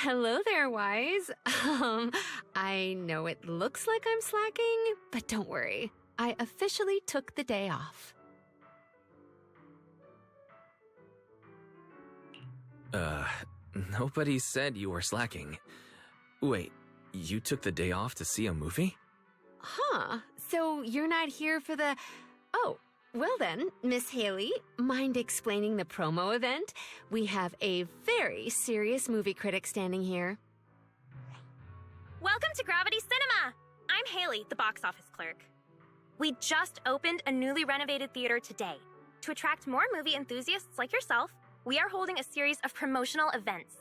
Hello there, Wise. I know it looks like I'm slacking, but don't worry. I officially took the day off. Nobody said you were slacking. Wait, you took the day off to see a movie? Huh, so you're not here for the... Oh, well then, Miss Haley, mind explaining the promo event? We have a very serious movie critic standing here. Welcome to Gravity Cinema! I'm Haley, the box office clerk. We just opened a newly renovated theater today. To attract more movie enthusiasts like yourself, we are holding a series of promotional events.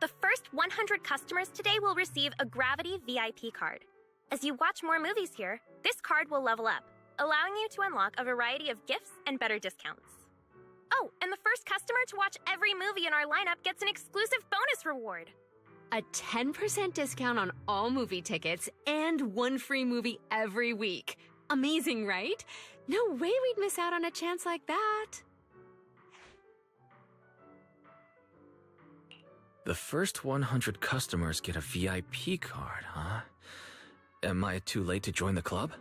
The first 100 customers today will receive a Gravity VIP card. As you watch more movies here, this card will level up, allowing you to unlock a variety of gifts and better discounts. Oh, and the first customer to watch every movie in our lineup gets an exclusive bonus reward. A 10% discount on all movie tickets and one free movie every week. Amazing, right? No way we'd miss out on a chance like that. The first 100 customers get a VIP card, huh? Am I too late to join the club?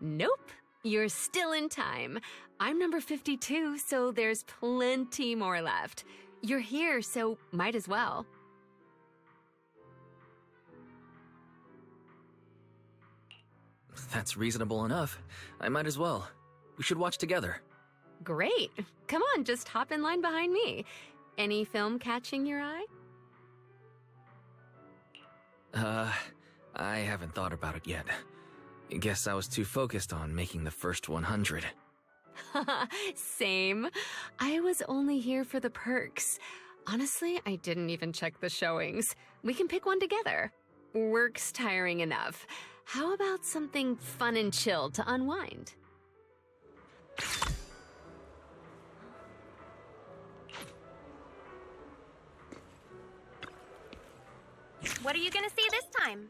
Nope. You're still in time. I'm number 52, so there's plenty more left. You're here, so might as well. That's reasonable enough. I might as well. We should watch together. Great. Come on, just hop in line behind me. Any film catching your eye? I haven't thought about it yet. I guess I was too focused on making the first 100. Same. I was only here for the perks. Honestly, I didn't even check the showings. We can pick one together. Work's tiring enough. How about something fun and chill to unwind? What are you gonna see this time?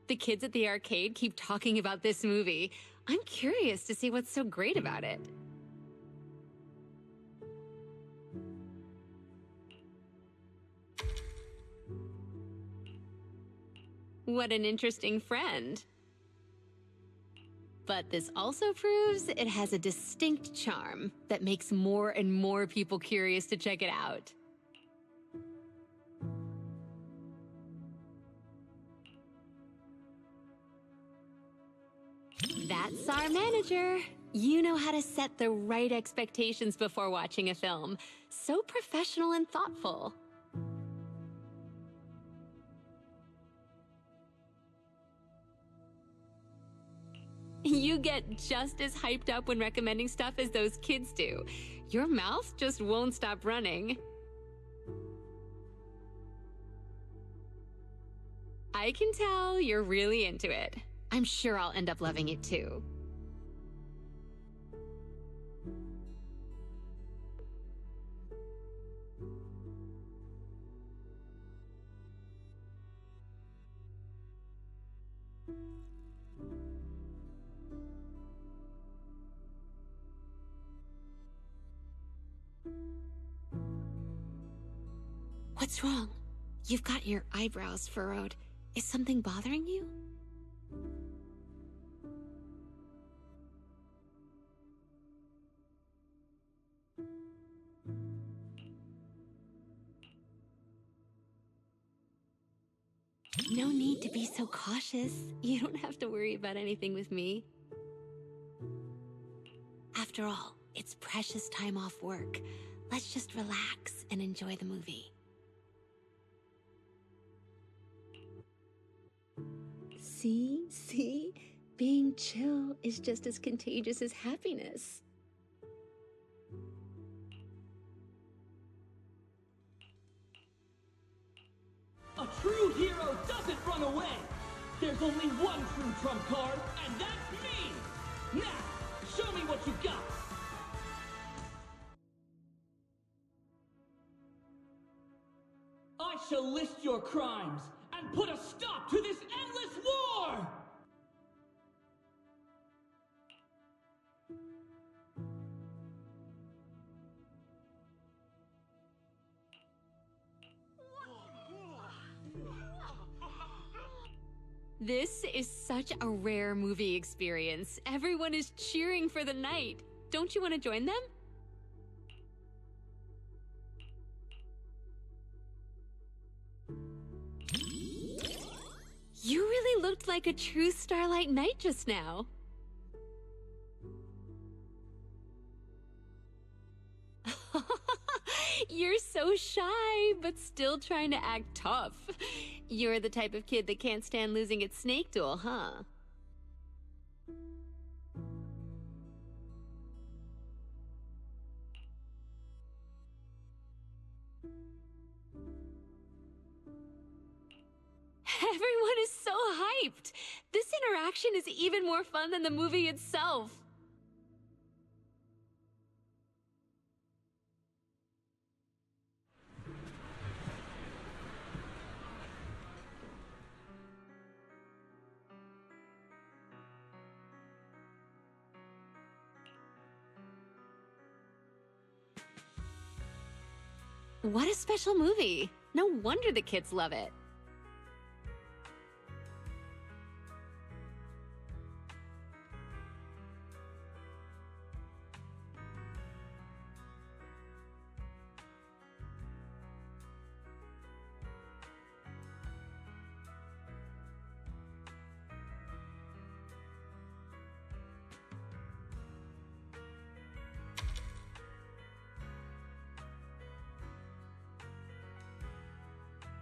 The kids at the arcade keep talking about this movie. I'm curious to see what's so great about it. What an interesting friend. But this also proves it has a distinct charm that makes more and more people curious to check it out. That's our manager. You know how to set the right expectations before watching a film. So professional and thoughtful. You get just as hyped up when recommending stuff as those kids do. Your mouth just won't stop running. I can tell you're really into it. I'm sure I'll end up loving it too. What's wrong? You've got your eyebrows furrowed. Is something bothering you? No need to be so cautious. You don't have to worry about anything with me. After all, it's precious time off work. let's just relax and enjoy the movie. See? Being chill is just as contagious as happiness. A true hero doesn't run away! There's only one true trump card, and that's me! Now, show me what you got! I shall list your crimes and put a stop to this endless war! This is such a rare movie experience. Everyone is cheering for the night. Don't you want to join them? You really looked like a true Starlight Knight just now. You're so shy, but still trying to act tough. You're the type of kid that can't stand losing at Snake Duel, huh? Everyone is so hyped! This interaction is even more fun than the movie itself. What a special movie! No wonder the kids love it.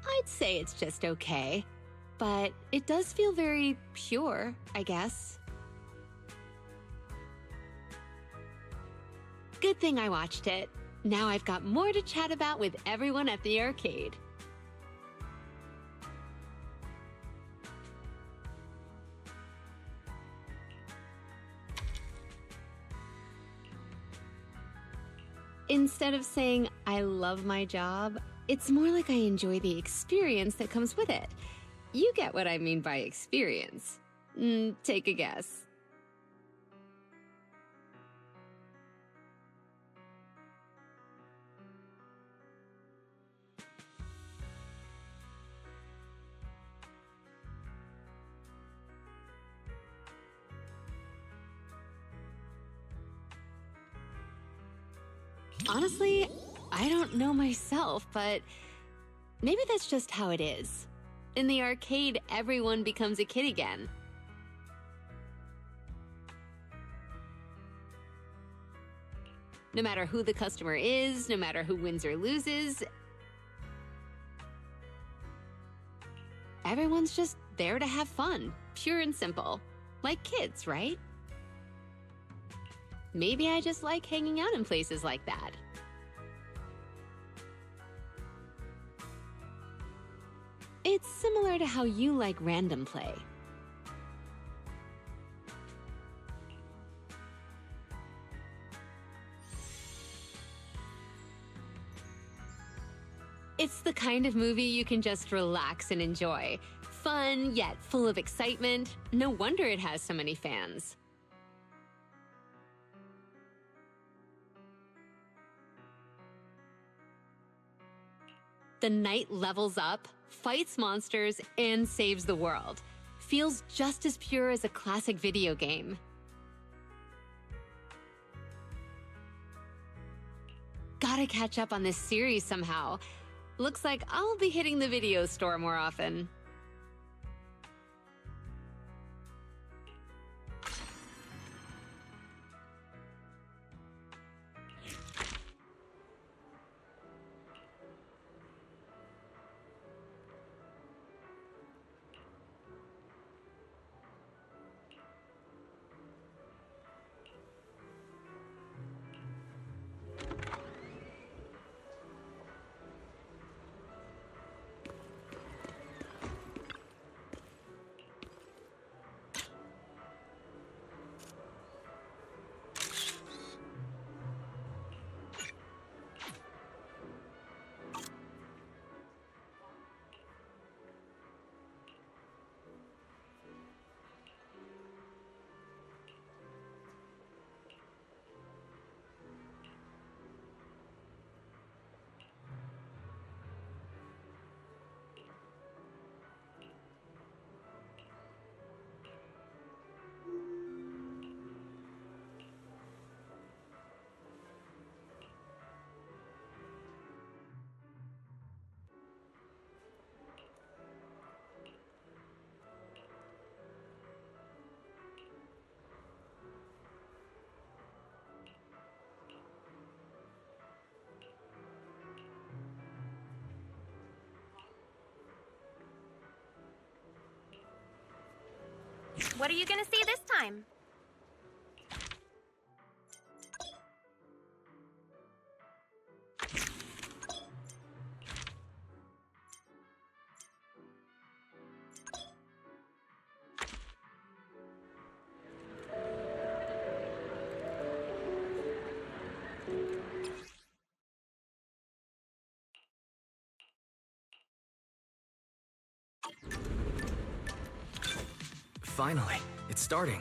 I'd say it's just okay, but it does feel very pure, I guess. Good thing I watched it. Now I've got more to chat about with everyone at the arcade. Instead of saying, I love my job, it's more like I enjoy the experience that comes with it. You get what I mean by experience. Take a guess. Honestly, I don't know myself, but maybe that's just how it is. In the arcade, everyone becomes a kid again. No matter who the customer is, no matter who wins or loses, everyone's just there to have fun, pure and simple. Like kids, right? Maybe I just like hanging out in places like that. It's similar to how you like random play. It's the kind of movie you can just relax and enjoy. Fun, yet full of excitement. No wonder it has so many fans. The knight levels up, fights monsters, and saves the world. Feels just as pure as a classic video game. Gotta catch up on this series somehow. Looks like I'll be hitting the video store more often. What are you gonna see this time? Finally, it's starting.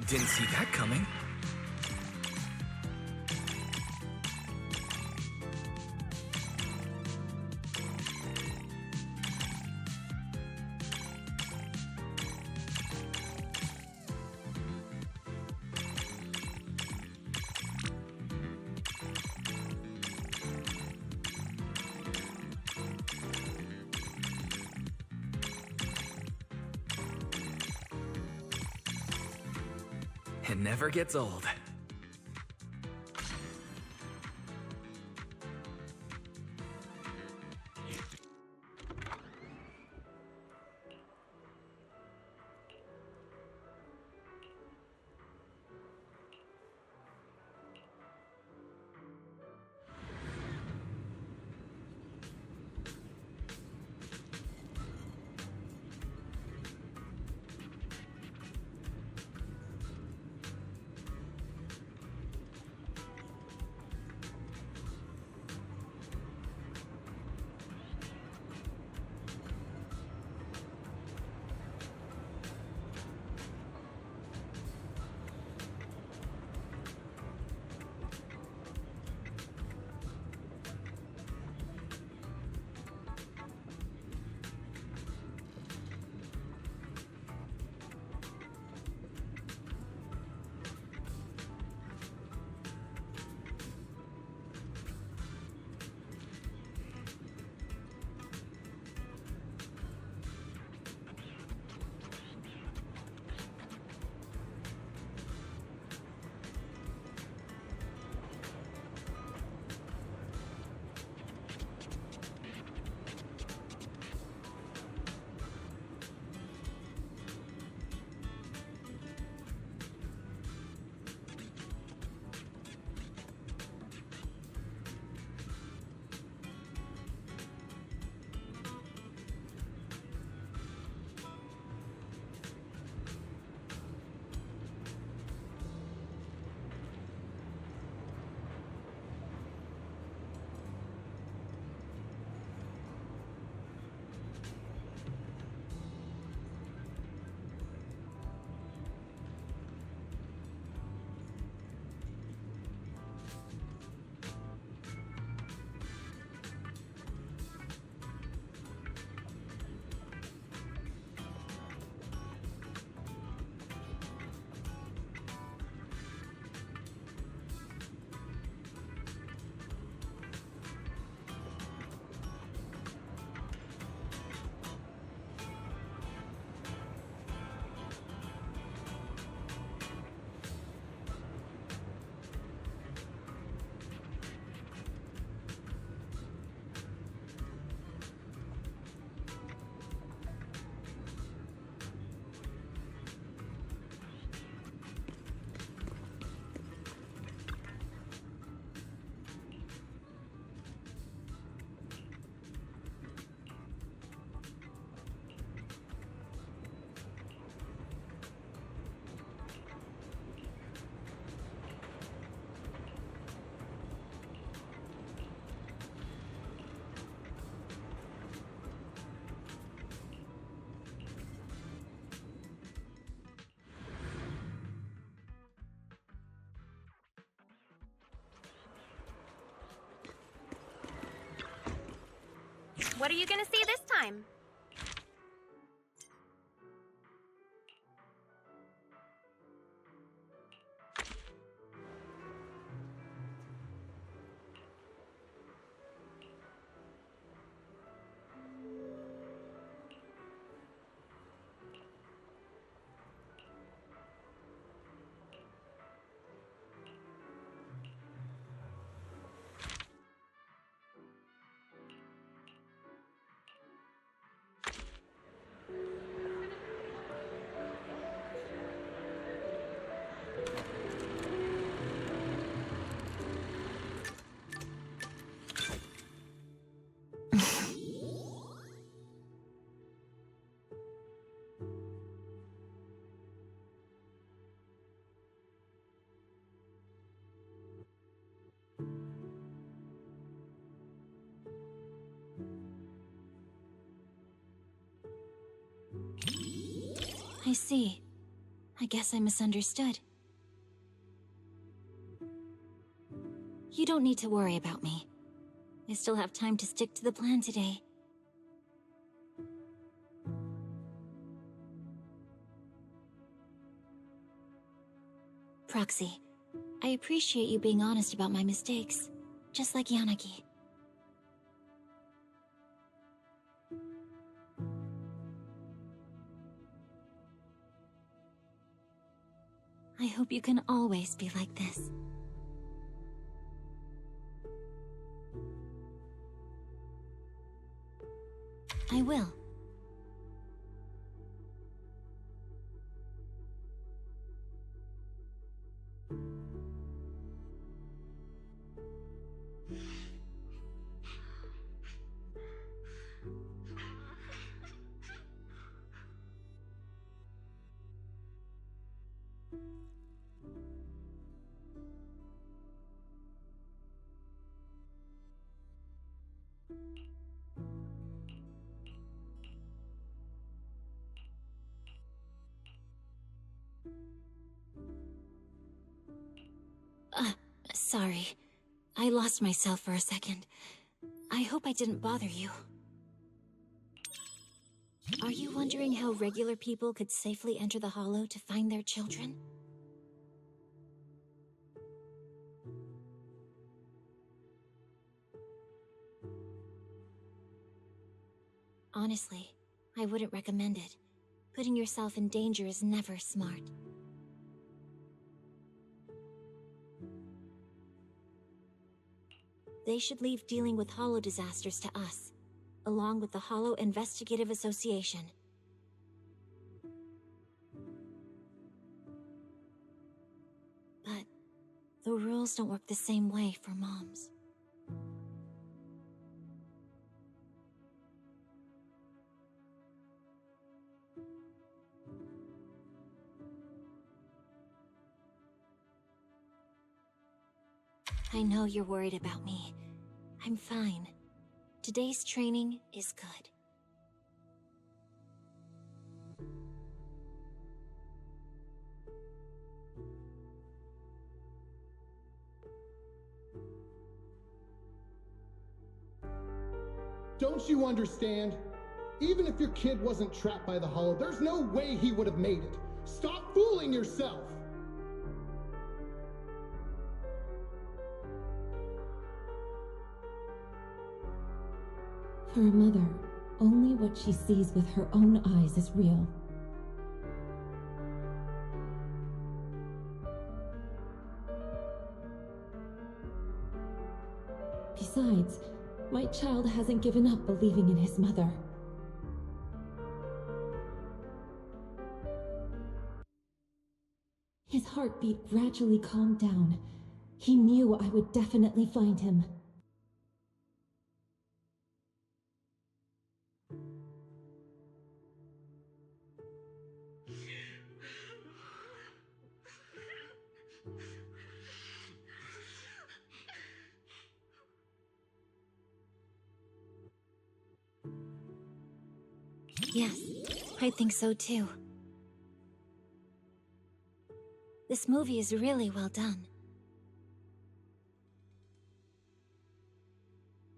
Didn't see that coming. It never gets old. What are you gonna see this time? I see. I guess I misunderstood. You don't need to worry about me. I still have time to stick to the plan today. Proxy, I appreciate you being honest about my mistakes, just like Yanagi. I hope you can always be like this. I will. Sorry. I lost myself for a second. I hope I didn't bother you. Are you wondering how regular people could safely enter the Hollow to find their children? Honestly, I wouldn't recommend it. Putting yourself in danger is never smart. They should leave dealing with Hollow disasters to us, along with the Hollow Investigative Association. But the rules don't work the same way for moms. I know you're worried about me. I'm fine. Today's training is good. Don't you understand? Even if your kid wasn't trapped by the Hollow, there's no way he would have made it. Stop fooling yourself! For a mother, only what she sees with her own eyes is real. Besides, my child hasn't given up believing in his mother. His heartbeat gradually calmed down. He knew I would definitely find him. Yes, I think so too. This movie is really well done.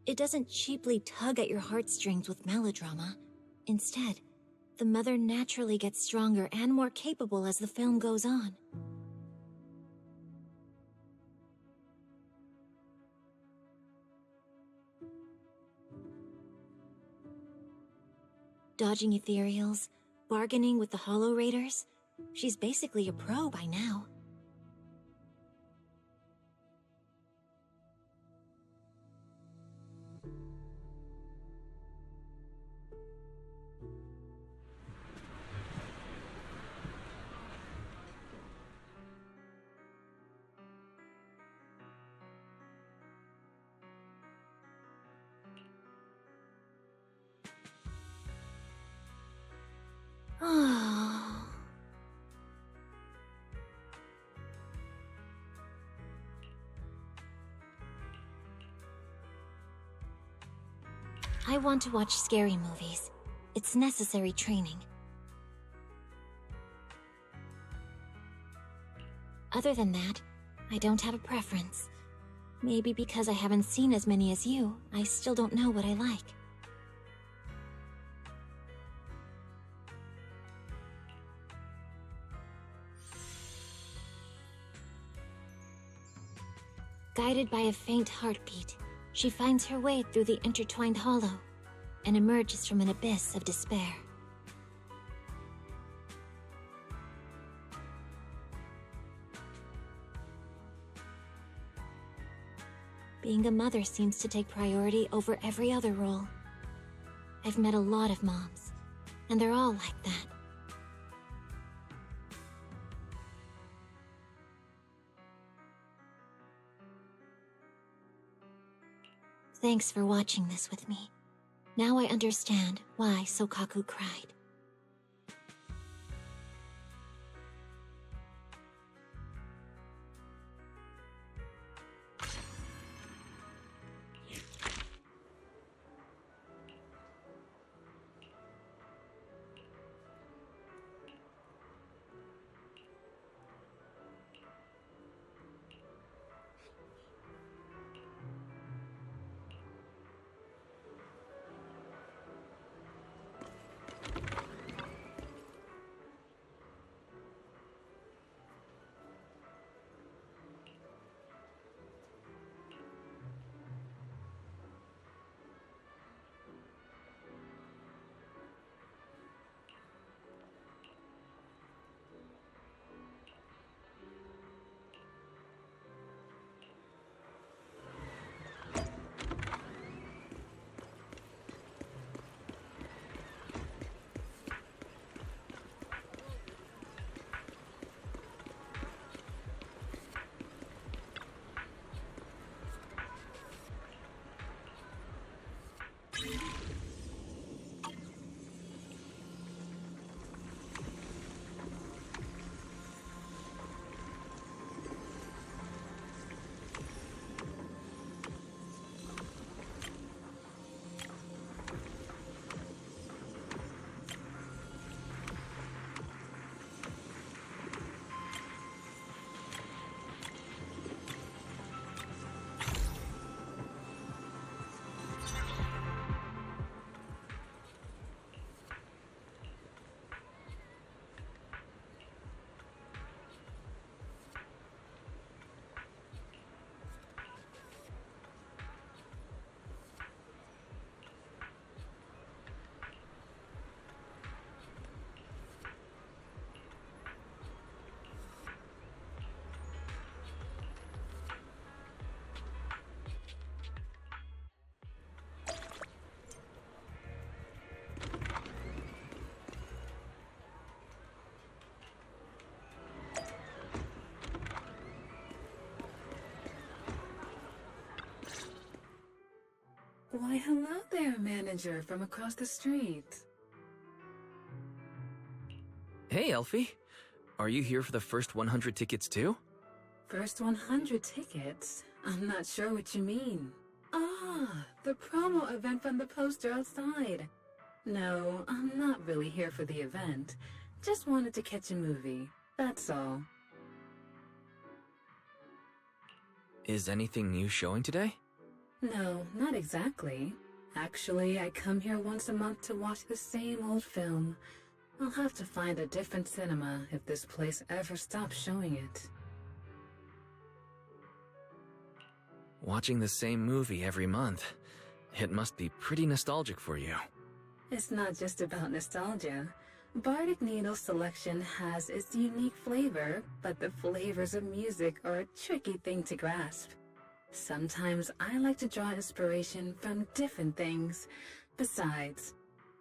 It doesn't cheaply tug at your heartstrings with melodrama. Instead, the mother naturally gets stronger and more capable as the film goes on. Dodging ethereals, bargaining with the Hollow Raiders. She's basically a pro by now. I want to watch scary movies. It's necessary training. Other than that, I don't have a preference. Maybe because I haven't seen as many as you, I still don't know what I like. Guided by a faint heartbeat, she finds her way through the intertwined hollow and emerges from an abyss of despair. Being a mother seems to take priority over every other role. I've met a lot of moms, and they're all like that. Thanks for watching this with me. Now I understand why Sokaku cried. Why, hello there, manager from across the street. Hey, Elfie. Are you here for the first 100 tickets too? First 100 tickets? I'm not sure what you mean. Ah, the promo event from the poster outside. No, I'm not really here for the event. Just wanted to catch a movie, that's all. Is anything new showing today? No, not exactly. Actually, I come here once a month to watch the same old film. I'll have to find a different cinema if this place ever stops showing it. Watching the same movie every month. It must be pretty nostalgic for you. It's not just about nostalgia. Bardic Needle's selection has its unique flavor, but the flavors of music are a tricky thing to grasp. Sometimes I like to draw inspiration from different things. Besides,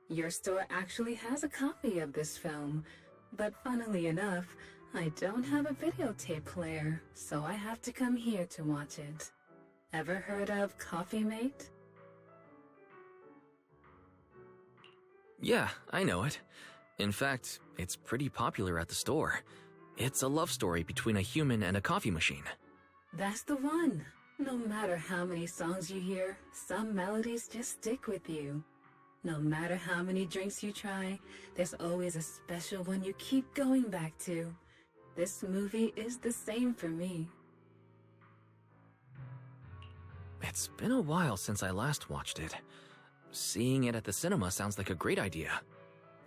your store actually has a copy of this film, but funnily enough, I don't have a videotape player, so I have to come here to watch it. Ever heard of Coffee Mate? Yeah, I know it. In fact, it's pretty popular at the store. It's a love story between a human and a coffee machine. That's the one. No matter how many songs you hear, some melodies just stick with you. No matter how many drinks you try, there's always a special one you keep going back to. This movie is the same for me. It's been a while since I last watched it. Seeing it at the cinema sounds like a great idea.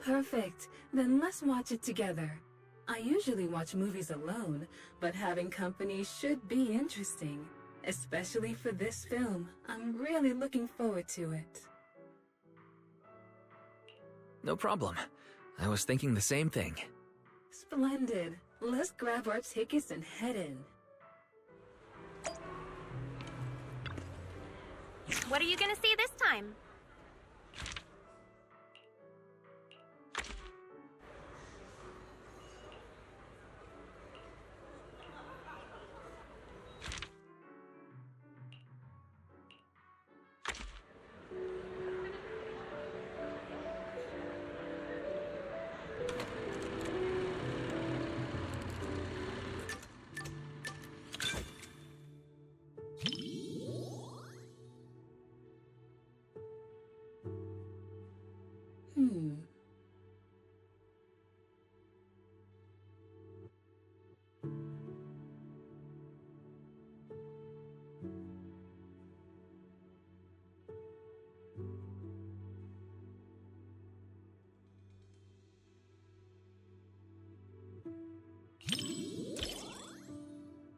Perfect. Then let's watch it together. I usually watch movies alone, but having company should be interesting. Especially for this film. I'm really looking forward to it. No problem. I was thinking the same thing. Splendid. Let's grab our tickets and head in. What are you gonna see this time?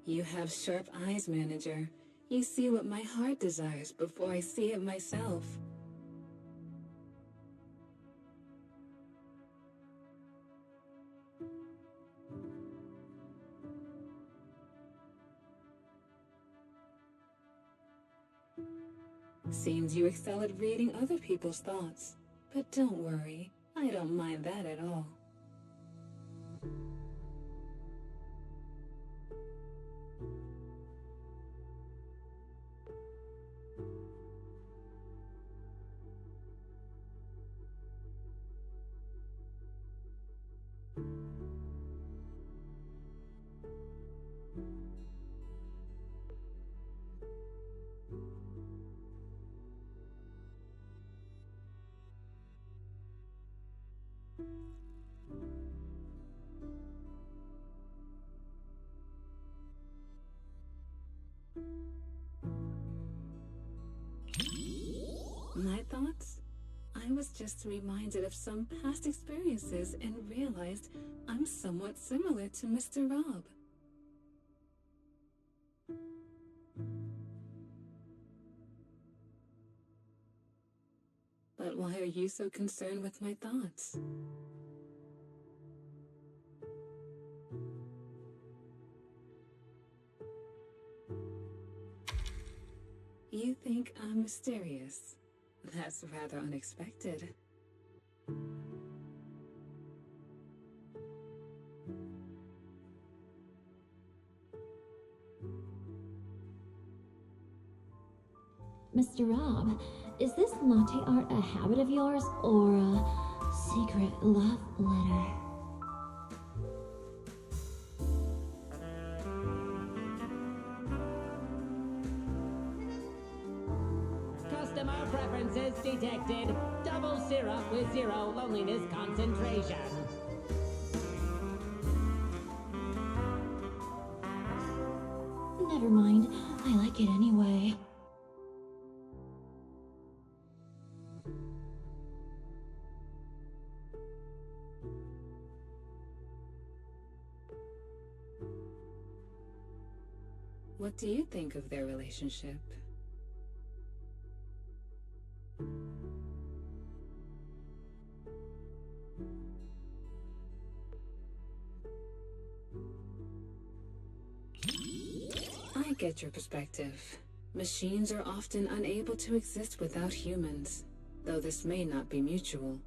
You have sharp eyes, manager. You see what my heart desires before I see it myself. Seems you excel at reading other people's thoughts. But don't worry, I don't mind that at all. My thoughts? I was just reminded of some past experiences and realized I'm somewhat similar to Mr. Rob. But why are you so concerned with my thoughts? You think I'm mysterious? That's rather unexpected. Mr. Rob, is this latte art a habit of yours or a secret love letter? Customer preferences detected. Double syrup with 0 loneliness concentration. Never mind. I like it anyway. What do you think of their relationship? I get your perspective. Machines are often unable to exist without humans, though this may not be mutual.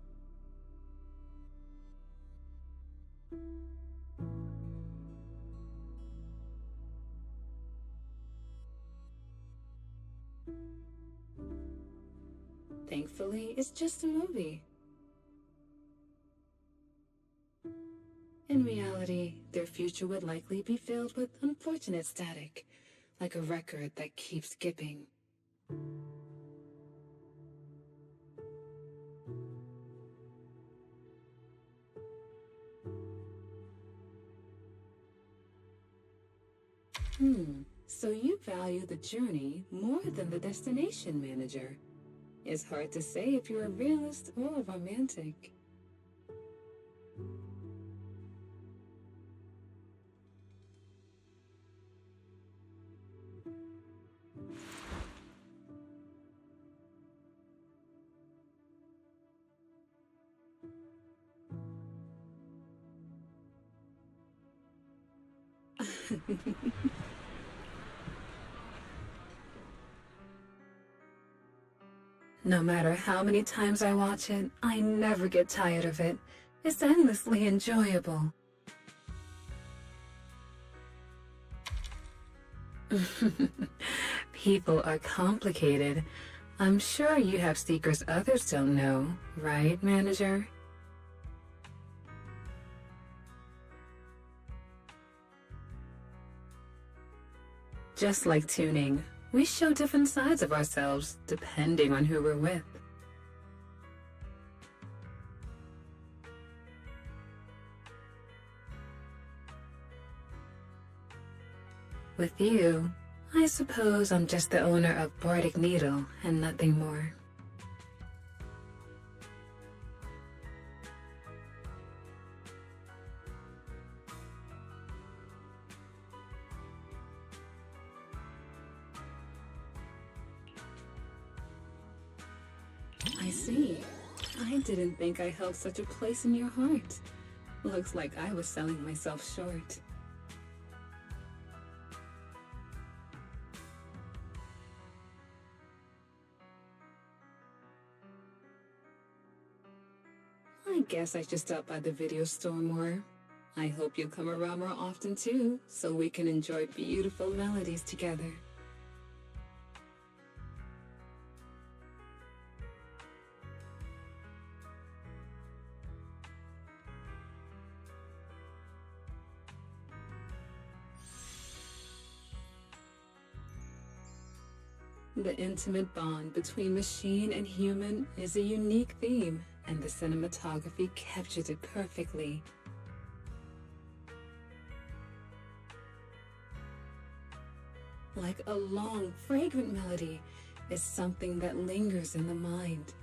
Thankfully, it's just a movie. In reality, their future would likely be filled with unfortunate static, like a record that keeps skipping. So you value the journey more than the destination, manager. It's hard to say if you're a realist or a romantic. No matter how many times I watch it, I never get tired of it. It's endlessly enjoyable. People are complicated. I'm sure you have secrets others don't know, right, manager? Just like tuning, we show different sides of ourselves depending on who we're with. With you, I suppose I'm just the owner of Bardic Needle and nothing more. I see. I didn't think I held such a place in your heart. Looks like I was selling myself short. I guess I should stop by the video store more. I hope you'll come around more often too, so we can enjoy beautiful melodies together. The intimate bond between machine and human is a unique theme, and the cinematography captures it perfectly. Like a long, fragrant melody, is something that lingers in the mind.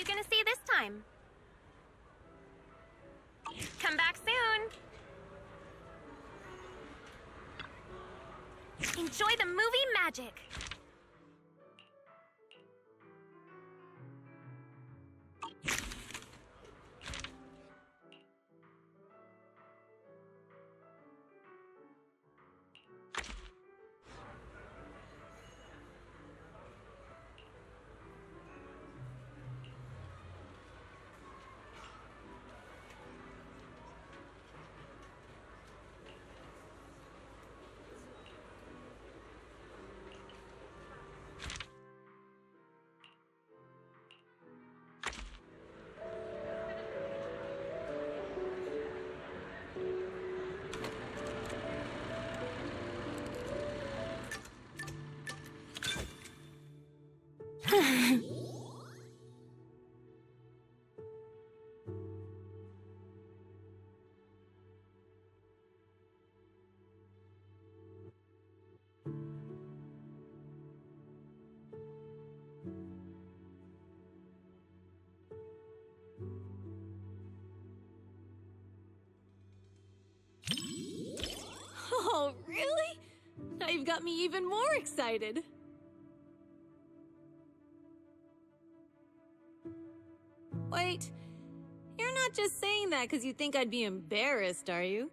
gonna see this time? Come back soon! Enjoy the movie magic! Oh, really? Now you've got me even more excited. Wait, you're not just saying that because you think I'd be embarrassed, are you?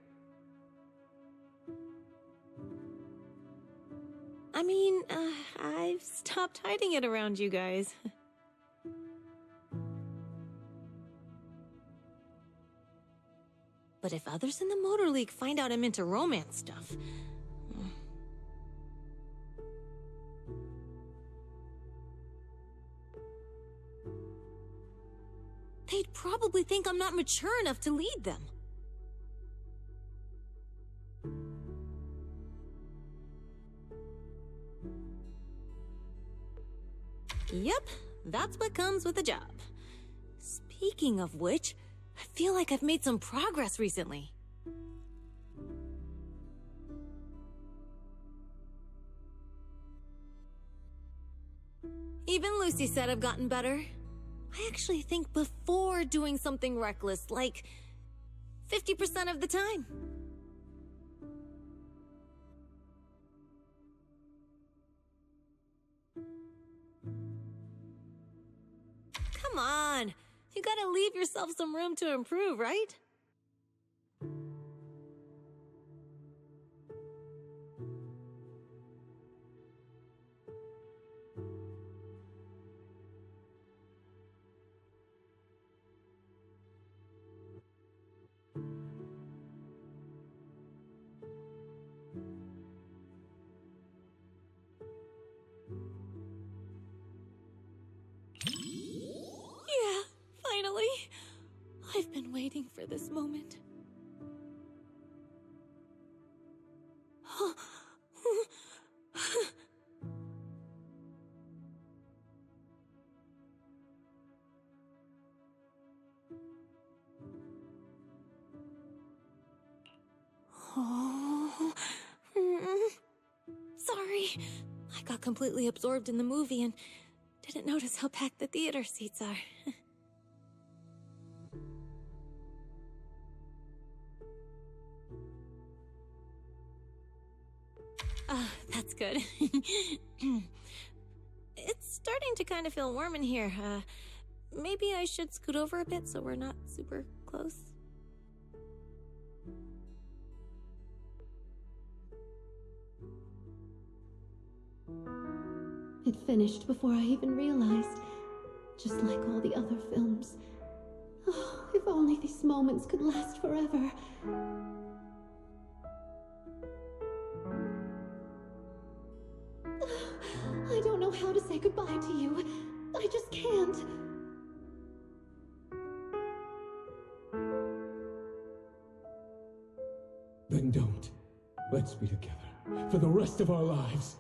I mean, I've stopped hiding it around you guys. But if others in the Motor League find out I'm into romance stuff... they'd probably think I'm not mature enough to lead them. Yep, that's what comes with the job. Speaking of which, I feel like I've made some progress recently. Even Lucy said I've gotten better. I actually think before doing something reckless, like 50% of the time. Come on, you gotta leave yourself some room to improve, right? Yeah, finally. I've been waiting for this moment. Oh. Sorry. I got completely absorbed in the movie and didn't notice how packed the theater seats are. That's good. It's starting to kind of feel warm in here. Maybe I should scoot over a bit so we're not super close. It finished before I even realized, just like all the other films. Oh, if only these moments could last forever. I don't know how to say goodbye to you. I just can't. Then don't. Let's be together for the rest of our lives.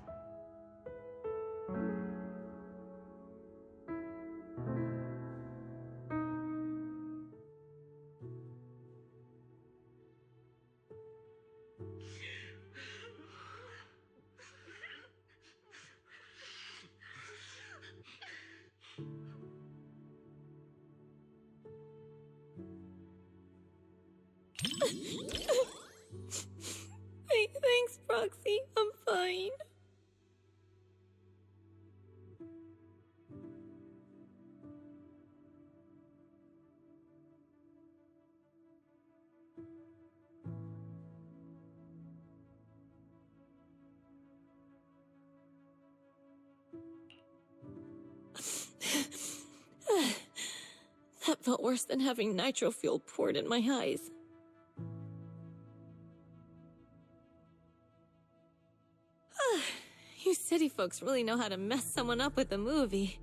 felt worse than having nitro fuel poured in my eyes. You city folks really know how to mess someone up with a movie.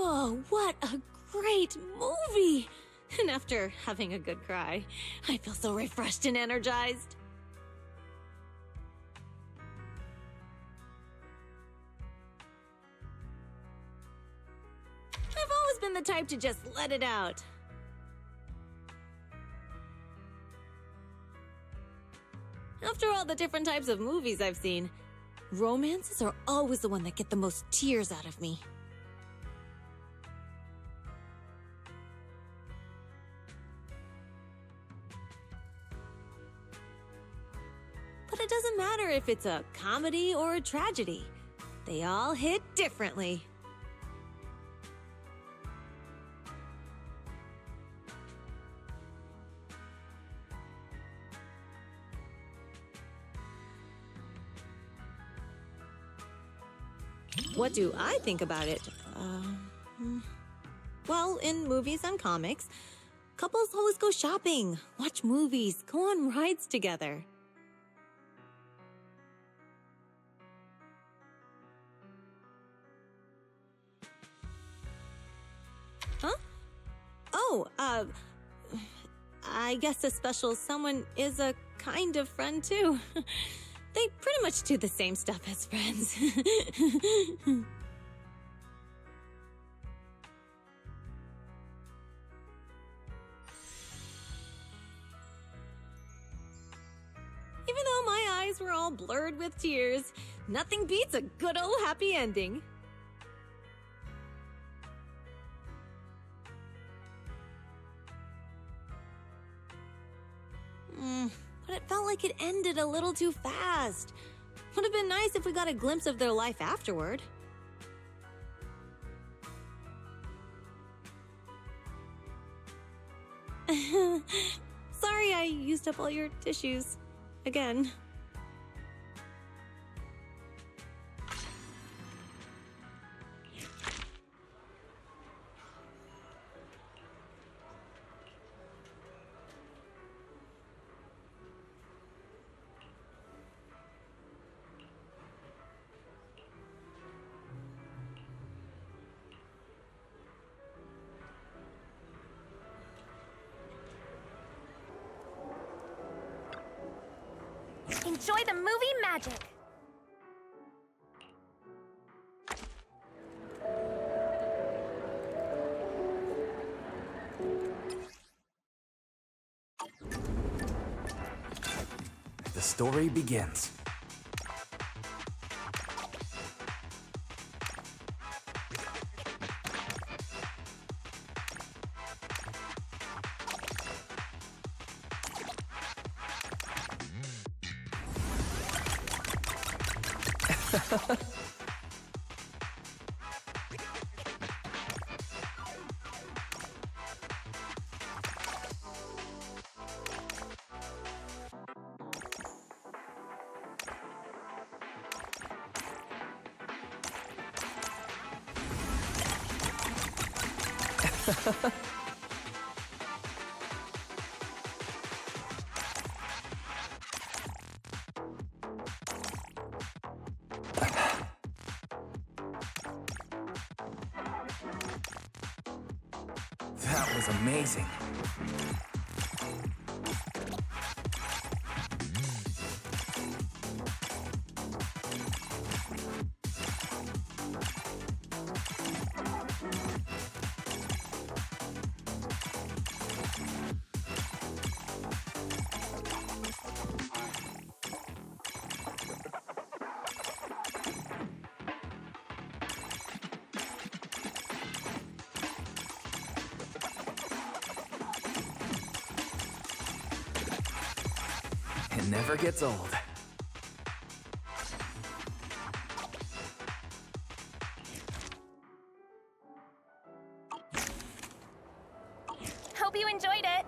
Oh, what a great movie! And after having a good cry, I feel so refreshed and energized. I've always been the type to just let it out. After all the different types of movies I've seen, romances are always the one that get the most tears out of me. But it doesn't matter if it's a comedy or a tragedy. They all hit differently. What do I think about it? Well, in movies and comics, couples always go shopping, watch movies, go on rides together. Huh? Oh, I guess a special someone is a kind of friend too. They pretty much do the same stuff as friends. Even though my eyes were all blurred with tears, nothing beats a good old happy ending. But it felt like it ended a little too fast. Would have been nice if we got a glimpse of their life afterward. Sorry I used up all your tissues. Again. Enjoy the movie magic! The story begins. That was amazing. It never gets old. hope you enjoyed it.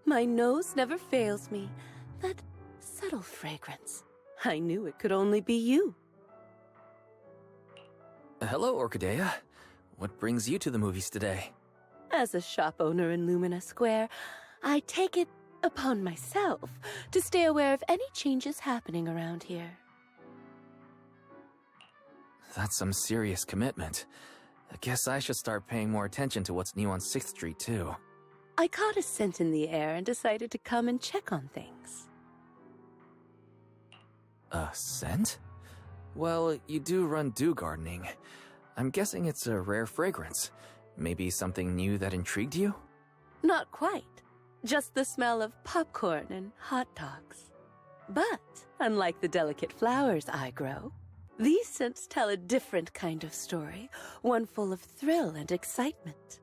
My nose never fails me. That subtle fragrance. I knew it could only be you. Hello, Orchidea. What brings you to the movies today? As a shop owner in Lumina Square, I take it upon myself to stay aware of any changes happening around here. That's some serious commitment. I guess I should start paying more attention to what's new on 6th Street, too. I caught a scent in the air and decided to come and check on things. A scent? Well, you do run dew gardening. I'm guessing it's a rare fragrance. Maybe something new that intrigued you? Not quite. Just the smell of popcorn and hot dogs. But, unlike the delicate flowers I grow, these scents tell a different kind of story, one full of thrill and excitement.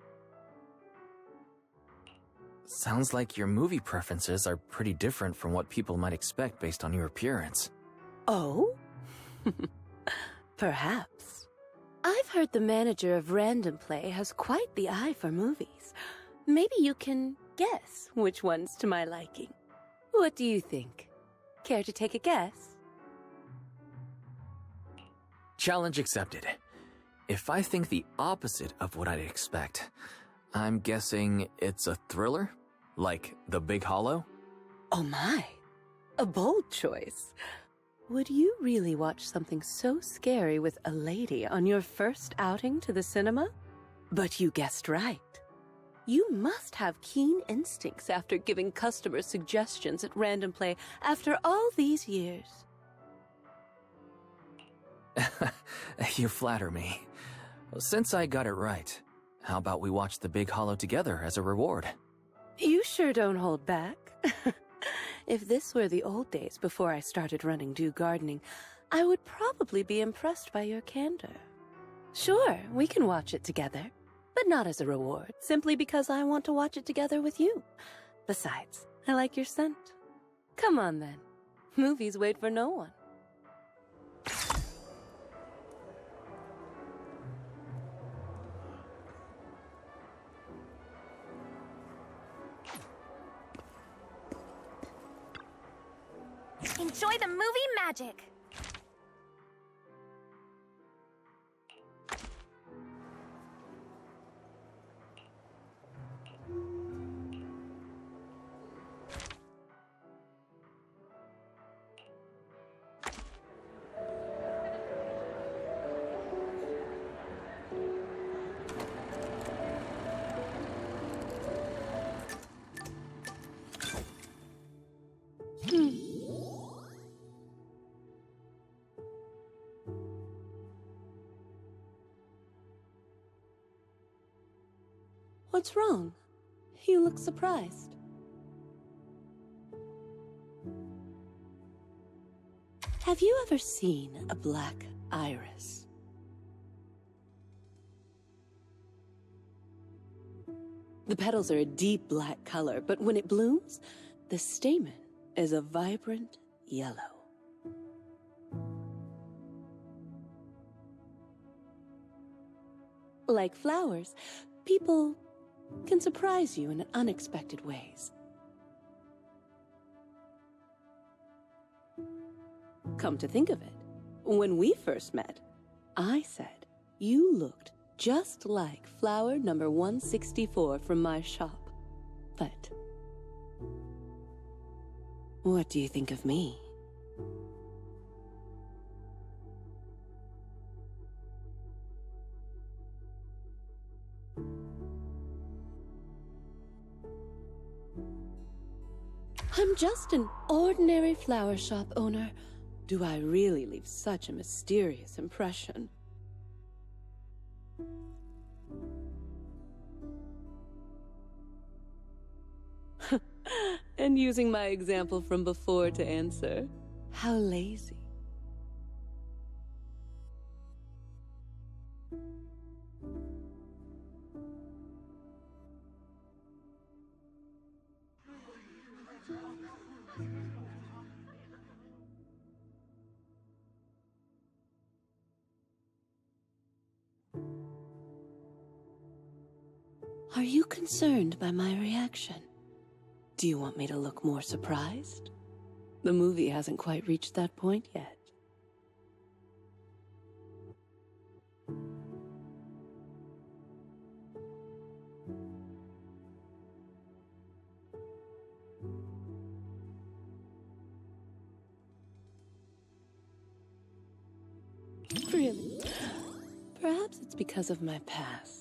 Sounds like your movie preferences are pretty different from what people might expect based on your appearance. Oh? Perhaps. I've heard the manager of Random Play has quite the eye for movies. Maybe you can guess which one's to my liking. What do you think? Care to take a guess? Challenge accepted. If I think the opposite of what I'd expect, I'm guessing it's a thriller? Like The Big Hollow? Oh my, a bold choice. Would you really watch something so scary with a lady on your first outing to the cinema? But you guessed right. You must have keen instincts after giving customers suggestions at Random Play after all these years. You flatter me. Since I got it right, how about we watch The Big Hollow together as a reward? You sure don't hold back. If this were the old days before I started running dew gardening, I would probably be impressed by your candor. Sure, we can watch it together, but not as a reward, simply because I want to watch it together with you. Besides, I like your scent. Come on then. Movies wait for no one. Enjoy the movie magic! What's wrong? You look surprised. Have you ever seen a black iris? The petals are a deep black color, but when it blooms, the stamen is a vibrant yellow. Like flowers, people can surprise you in unexpected ways. Come to think of it, when we first met, I said you looked just like flower number 164 from my shop. But what do you think of me? I'm just an ordinary flower shop owner. Do I really leave such a mysterious impression? And using my example from before to answer, how lazy. Are you concerned by my reaction? Do you want me to look more surprised? The movie hasn't quite reached that point yet. Really? Perhaps it's because of my past.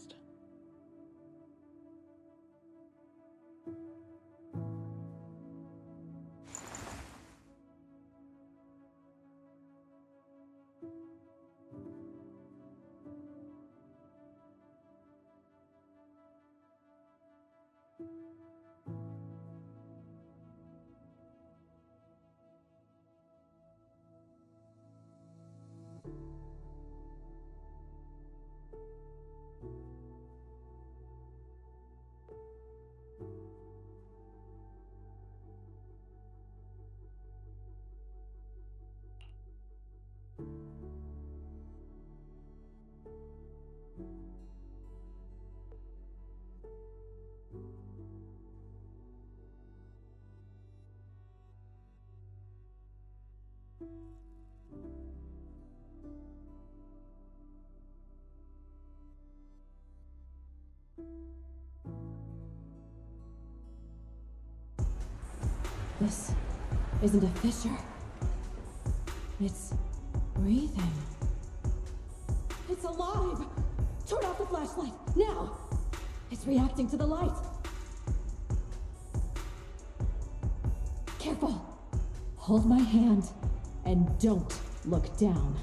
This isn't a fissure. It's breathing. It's alive! Turn off the flashlight, now! It's reacting to the light. Careful! Hold my hand and don't look down.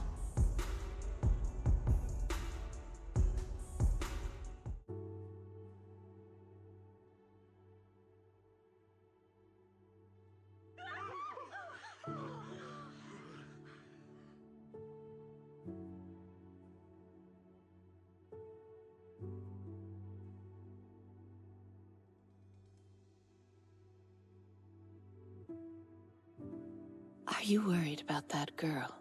Are you worried about that girl?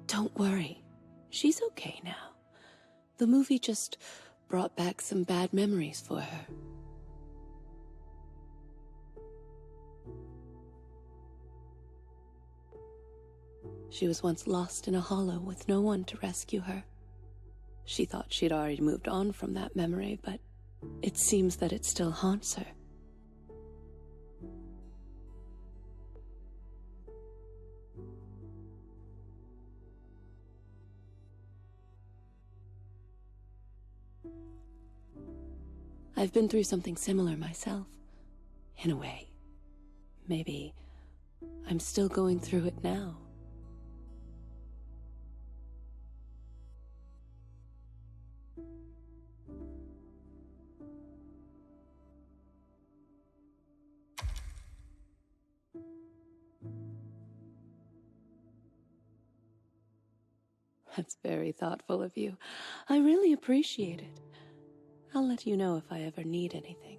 Don't worry. She's okay now. The movie just brought back some bad memories for her. She was once lost in a hollow with no one to rescue her. She thought she'd already moved on from that memory, but it seems that it still haunts her. I've been through something similar myself, in a way. Maybe I'm still going through it now. That's very thoughtful of you. I really appreciate it. I'll let you know if I ever need anything.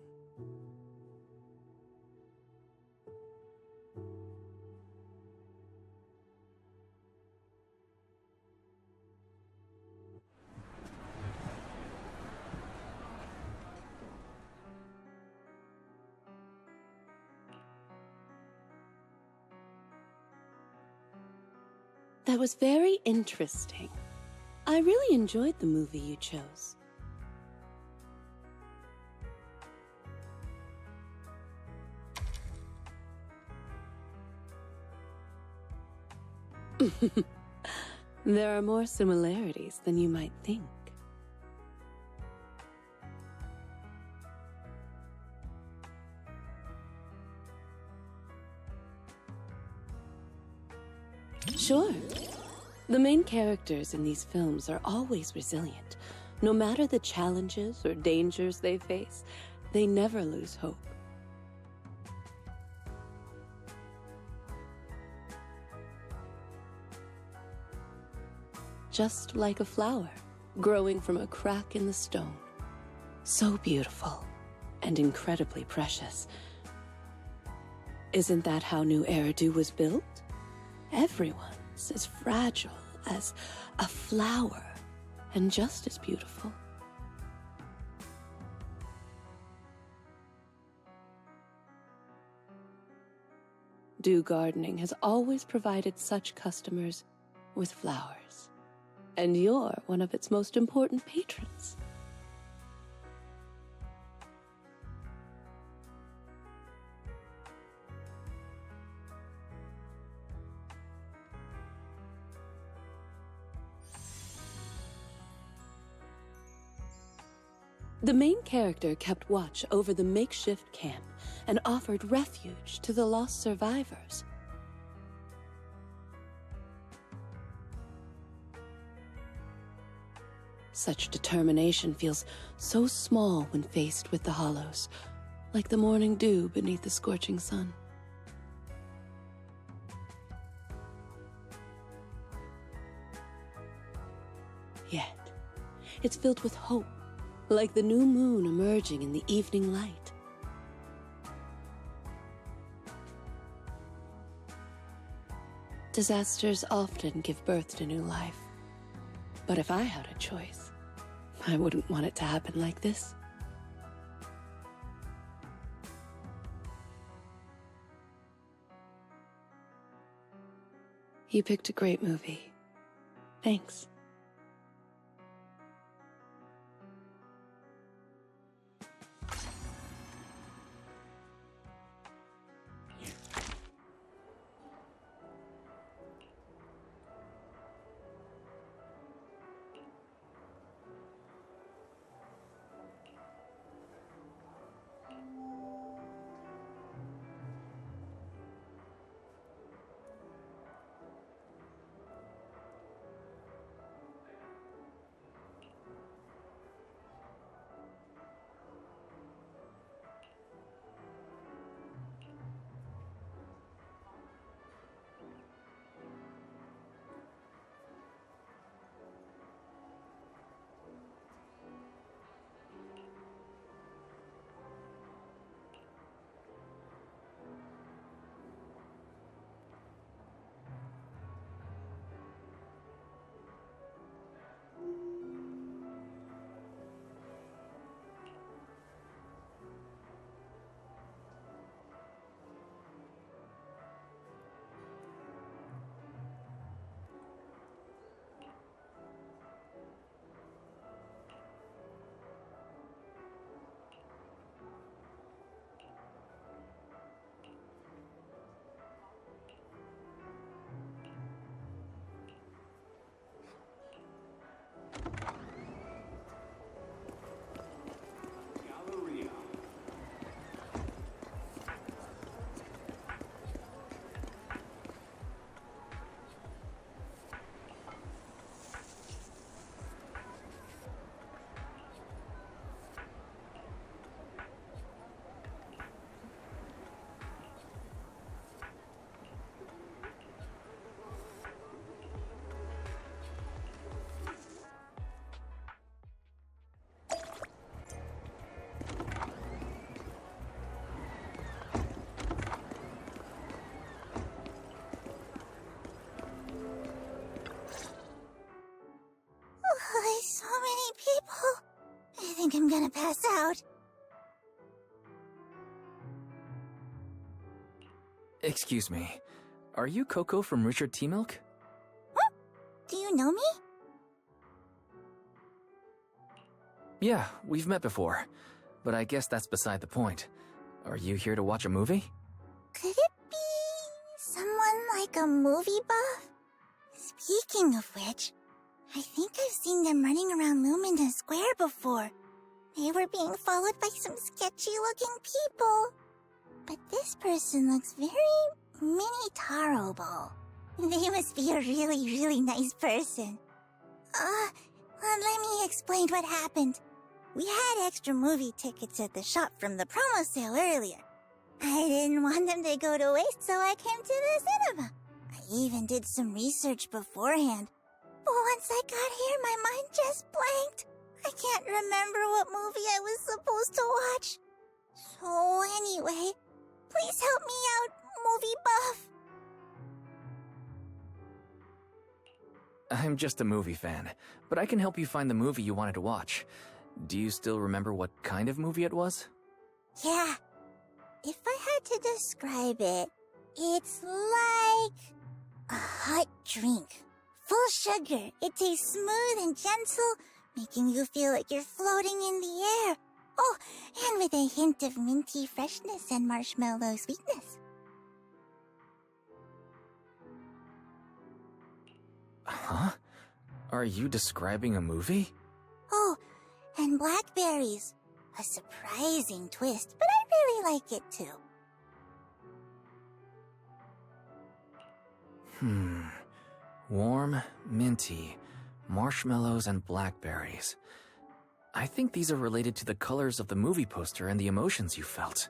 That was very interesting. I really enjoyed the movie you chose. There are more similarities than you might think. Sure. The main characters in these films are always resilient. No matter the challenges or dangers they face, they never lose hope. Just like a flower, growing from a crack in the stone. So beautiful and incredibly precious. Isn't that how New Eridu was built? Everyone's as fragile as a flower, and just as beautiful. Do Gardening has always provided such customers with flowers, and you're one of its most important patrons. The main character kept watch over the makeshift camp and offered refuge to the lost survivors. Such determination feels so small when faced with the hollows, like the morning dew beneath the scorching sun. Yet, it's filled with hope, like the new moon emerging in the evening light. Disasters often give birth to new life. But if I had a choice, I wouldn't want it to happen like this. You picked a great movie. Thanks. So many people. I think I'm gonna pass out. Excuse me. Are you Coco from Richard T. Milk? Huh? Do you know me? Yeah, we've met before. But I guess that's beside the point. Are you here to watch a movie? Could it be someone like a movie buff? Speaking of which, I think I've seen them running around Lumina Square before. They were being followed by some sketchy-looking people. But this person looks very mini-tarable. They must be a really, really nice person. Let me explain what happened. We had extra movie tickets at the shop from the promo sale earlier. I didn't want them to go to waste, so I came to the cinema. I even did some research beforehand. But once I got here, my mind just blanked. I can't remember what movie I was supposed to watch. So anyway, please help me out, movie buff. I'm just a movie fan, but I can help you find the movie you wanted to watch. Do you still remember what kind of movie it was? Yeah. If I had to describe it, it's like a hot drink. Full sugar. It tastes smooth and gentle, making you feel like you're floating in the air. Oh, and with a hint of minty freshness and marshmallow sweetness. Huh? Are you describing a movie? Oh, and blackberries. A surprising twist, but I really like it too. Warm, minty, marshmallows, and blackberries. I think these are related to the colors of the movie poster and the emotions you felt.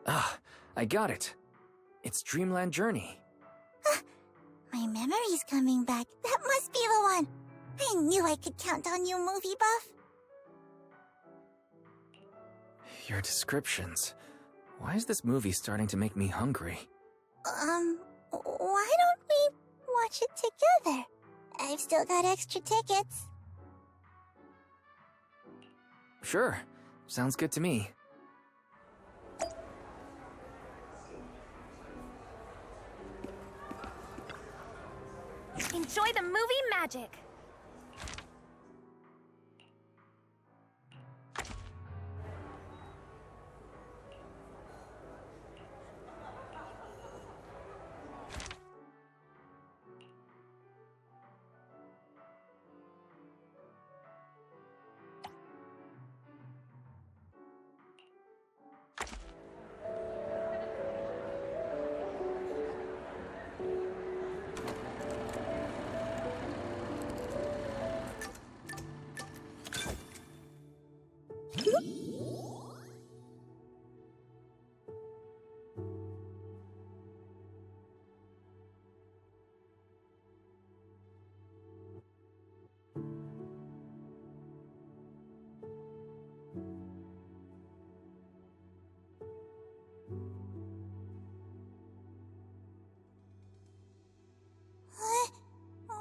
Ah, I got it. It's Dreamland Journey. My memory's coming back. That must be the one. I knew I could count on you, movie buff. Your descriptions. Why is this movie starting to make me hungry? Why don't we watch it together? I've still got extra tickets. Sure. Sounds good to me. Enjoy the movie magic.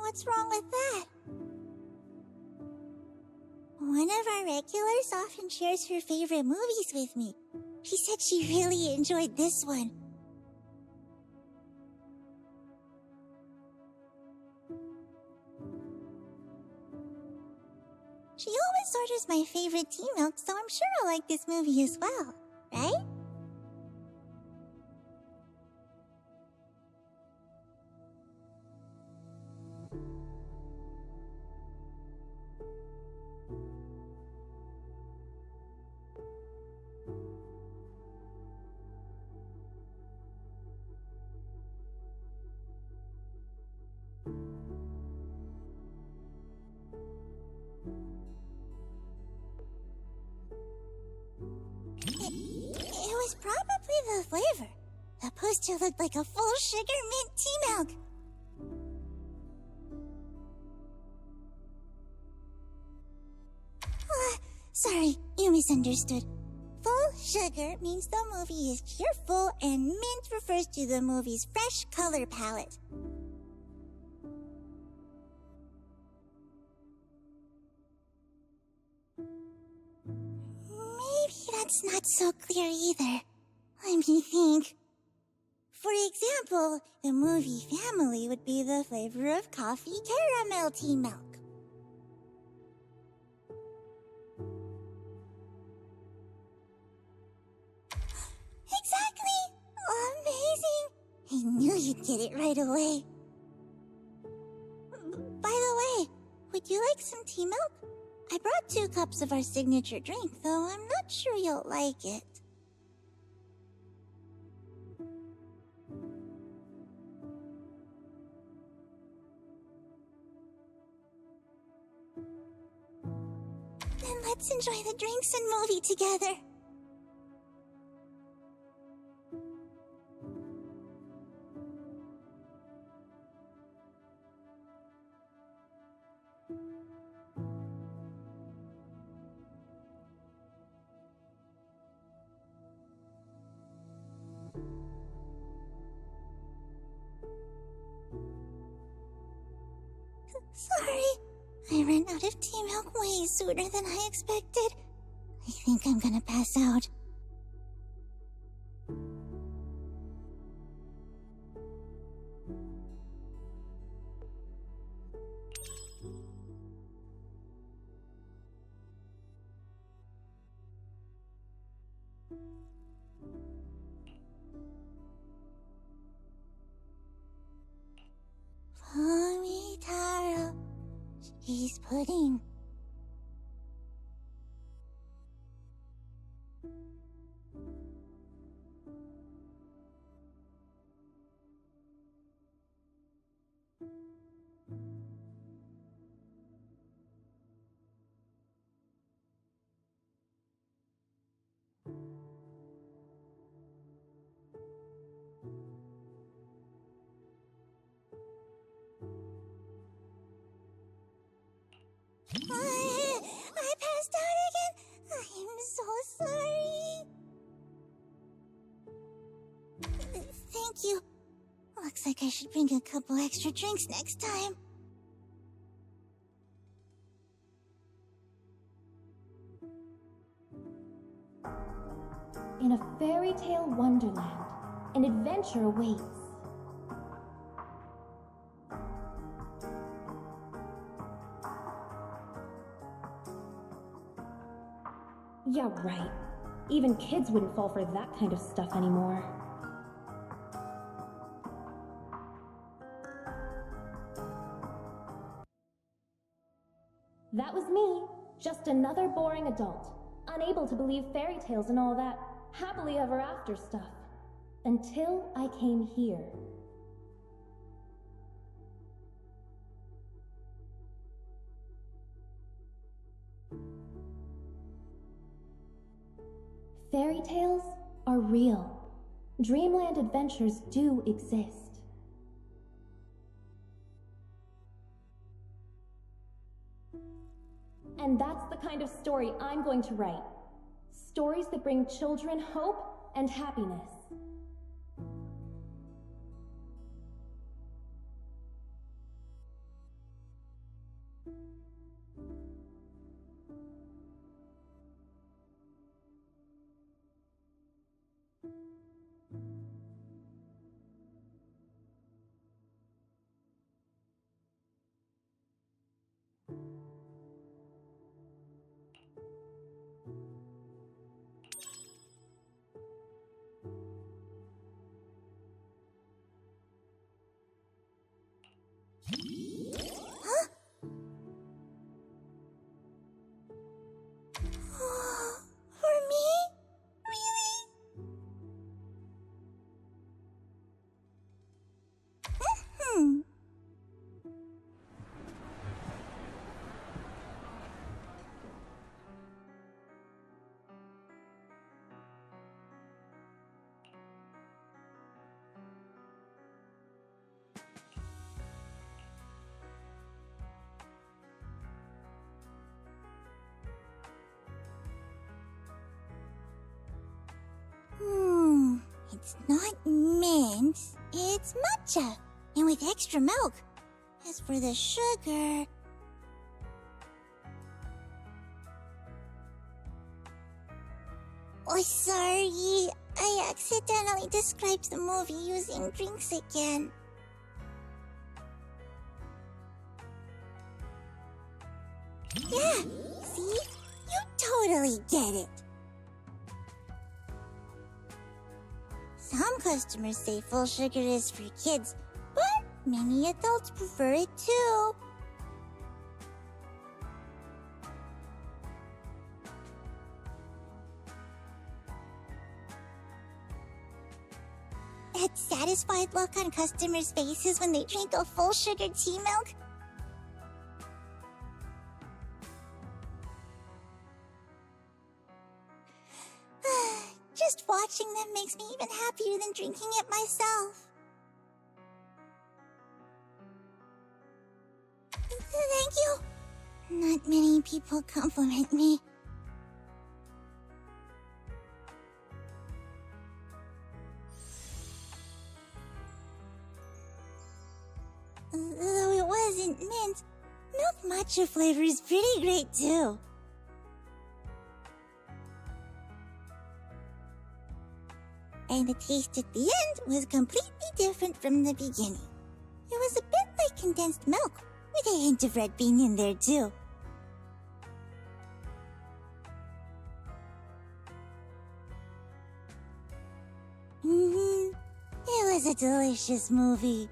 What's wrong with that? One of our regulars often shares her favorite movies with me. She said she really enjoyed this one. She always orders my favorite tea milk, so I'm sure I'll like this movie as well, right? It was probably the flavor. The poster looked like a full sugar mint tea milk. Sorry, you misunderstood. Full sugar means the movie is cheerful, and mint refers to the movie's fresh color palette. That's not so clear either. Let me think. For example, the movie Family would be the flavor of coffee caramel tea milk. Exactly! Amazing! I knew you'd get it right away. By the way, would you like some tea milk? I brought 2 cups of our signature drink, though I'm not sure you'll like it. Then let's enjoy the drinks and movie together. Sorry. I ran out of tea milk way sooner than I expected. I think I'm gonna pass out. Mommy Taro, cheese pudding. I passed out again. I'm so sorry. Thank you. Looks like I should bring a couple extra drinks next time. In a fairy tale wonderland, an adventure awaits. Yeah, right. Even kids wouldn't fall for that kind of stuff anymore. That was me, just another boring adult, unable to believe fairy tales and all that happily ever after stuff. Until I came here. Fairy tales are real. Dreamland adventures do exist. And that's the kind of story I'm going to write. Stories that bring children hope and happiness. Huh? For me? Really? It's not mint, it's matcha, and with extra milk. As for the sugar... Oh, sorry. I accidentally described the movie using drinks again. Yeah, see? You totally get it. Some customers say full sugar is for kids, but many adults prefer it too. That satisfied look on customers' faces when they drink a full sugar tea milk? Just watching them makes me even happier than drinking it myself. Thank you. Not many people compliment me. Though it wasn't mint, Milk matcha flavor is pretty great too. And the taste at the end was completely different from the beginning. It was a bit like condensed milk, with a hint of red bean in there too. It was a delicious movie.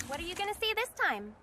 What are you gonna see this time?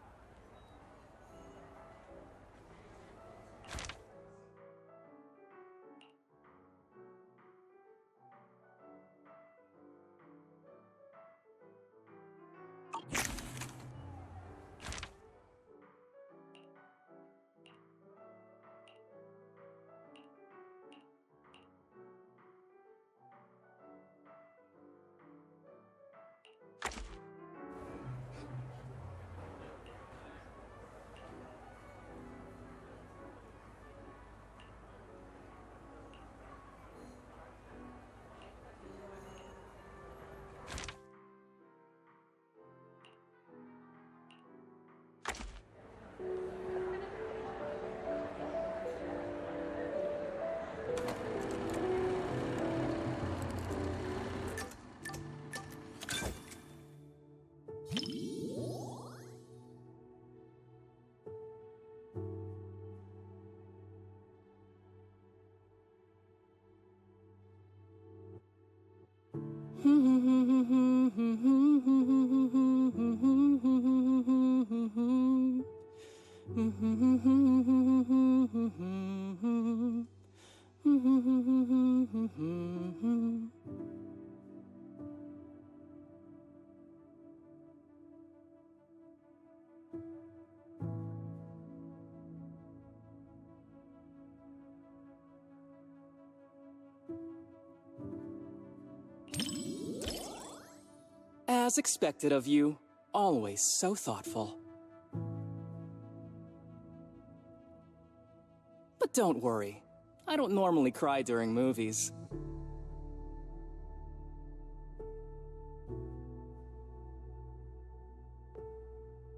As expected of you, always so thoughtful. But don't worry, I don't normally cry during movies.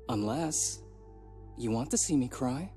Unless you want to see me cry.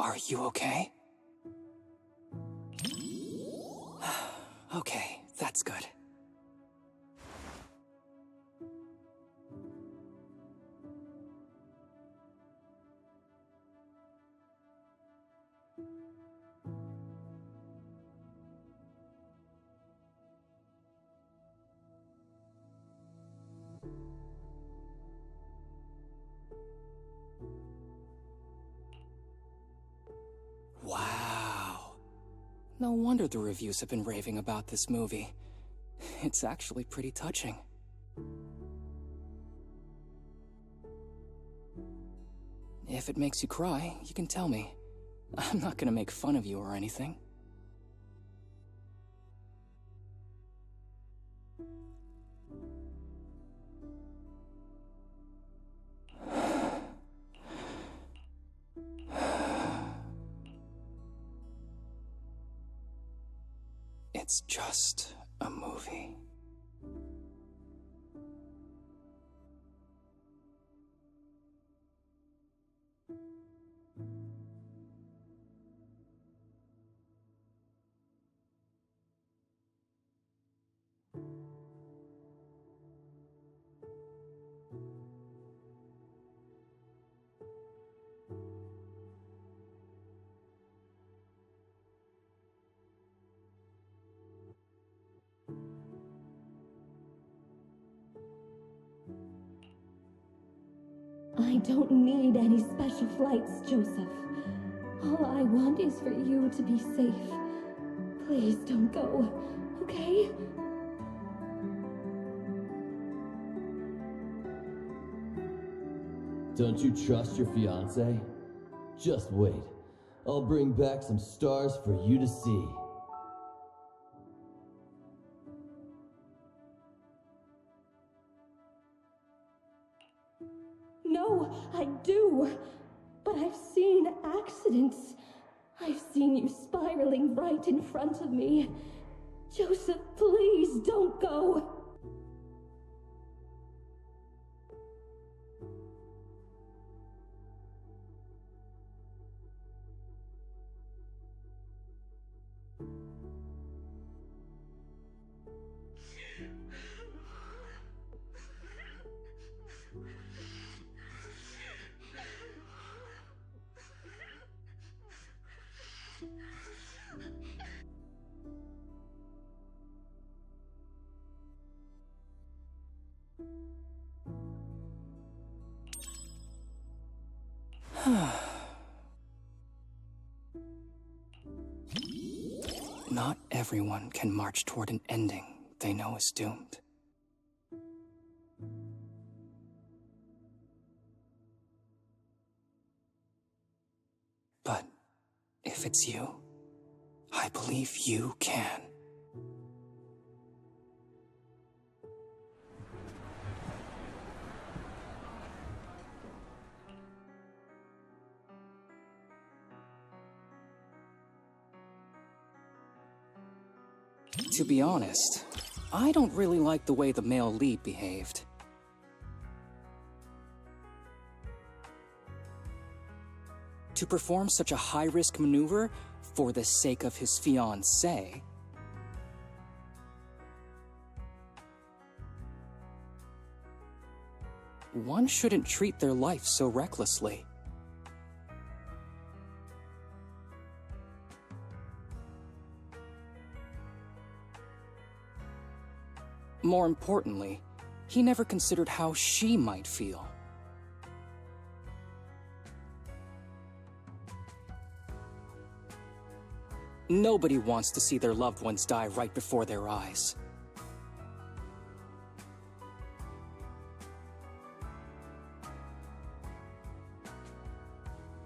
Are you okay? Okay, that's good. Wow. No wonder the reviews have been raving about this movie. It's actually pretty touching. If it makes you cry, you can tell me. I'm not gonna make fun of you or anything. It's just a movie. I don't need any special flights, Joseph. All I want is for you to be safe. Please don't go, okay? Don't you trust your fiancé? Just wait. I'll bring back some stars for you to see. No, I do. But I've seen accidents. I've seen you spiraling right in front of me. Joseph, please don't go. Not everyone can march toward an ending they know is doomed. But if it's you, I believe you can. To be honest, I don't really like the way the male lead behaved. To perform such a high-risk maneuver for the sake of his fiancée, one shouldn't treat their life so recklessly. More importantly, he never considered how she might feel. Nobody wants to see their loved ones die right before their eyes.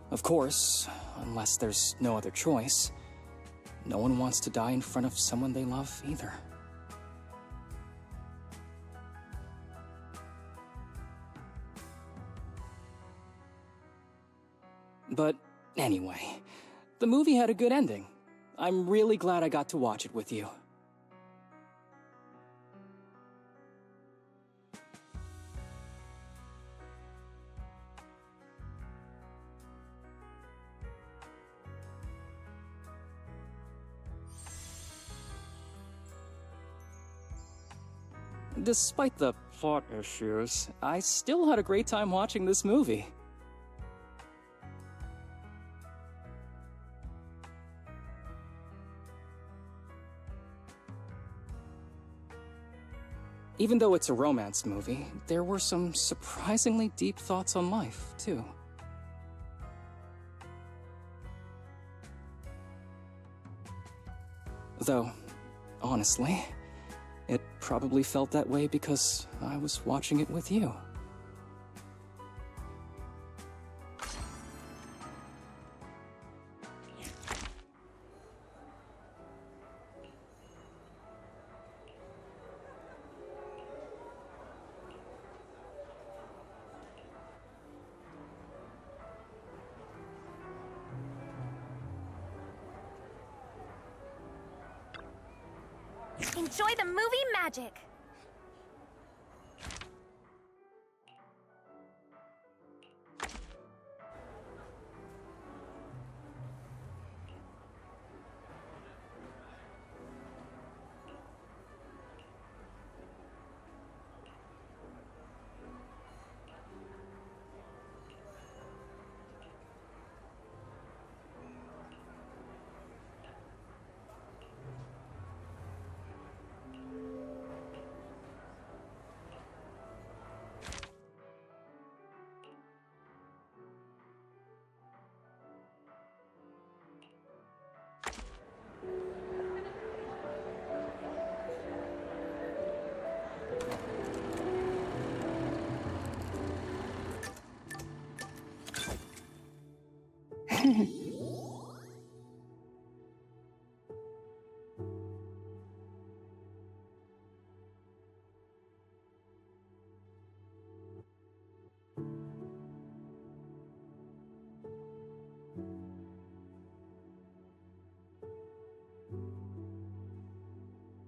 Of course, unless there's no other choice, no one wants to die in front of someone they love either. But anyway, the movie had a good ending. I'm really glad I got to watch it with you. Despite the plot issues, I still had a great time watching this movie. Even though it's a romance movie, there were some surprisingly deep thoughts on life, too. Though, honestly, it probably felt that way because I was watching it with you. Enjoy the movie magic!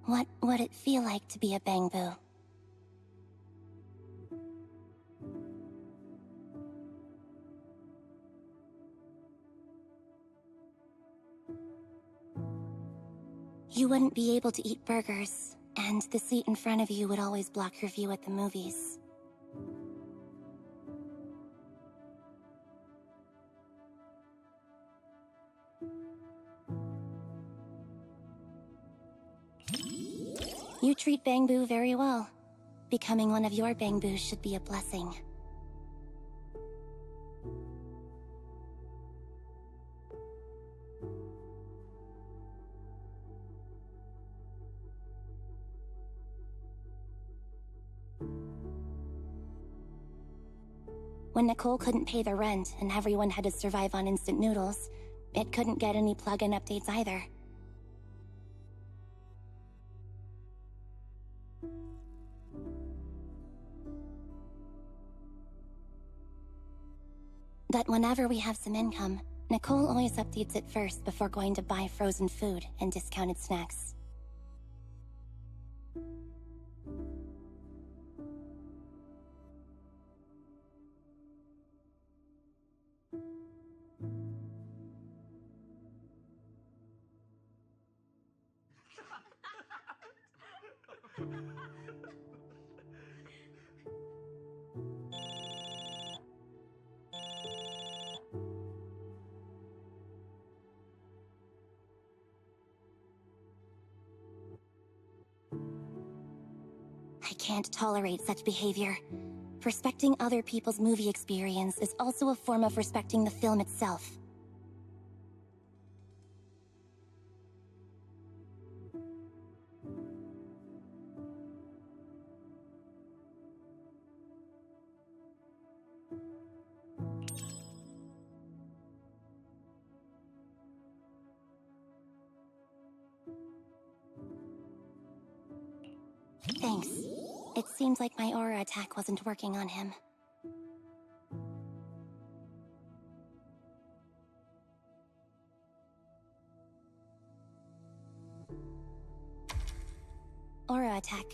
What would it feel like to be a Bangbu? You wouldn't be able to eat burgers, and the seat in front of you would always block your view at the movies. You treat Bangbu very well. Becoming one of your Bangbus should be a blessing. When Nicole couldn't pay the rent and everyone had to survive on instant noodles, it couldn't get any plugin updates either. But whenever we have some income, Nicole always updates it first before going to buy frozen food and discounted snacks. I can't tolerate such behavior. Respecting other people's movie experience is also a form of respecting the film itself. Thanks. It seems like my aura attack wasn't working on him. Aura attack.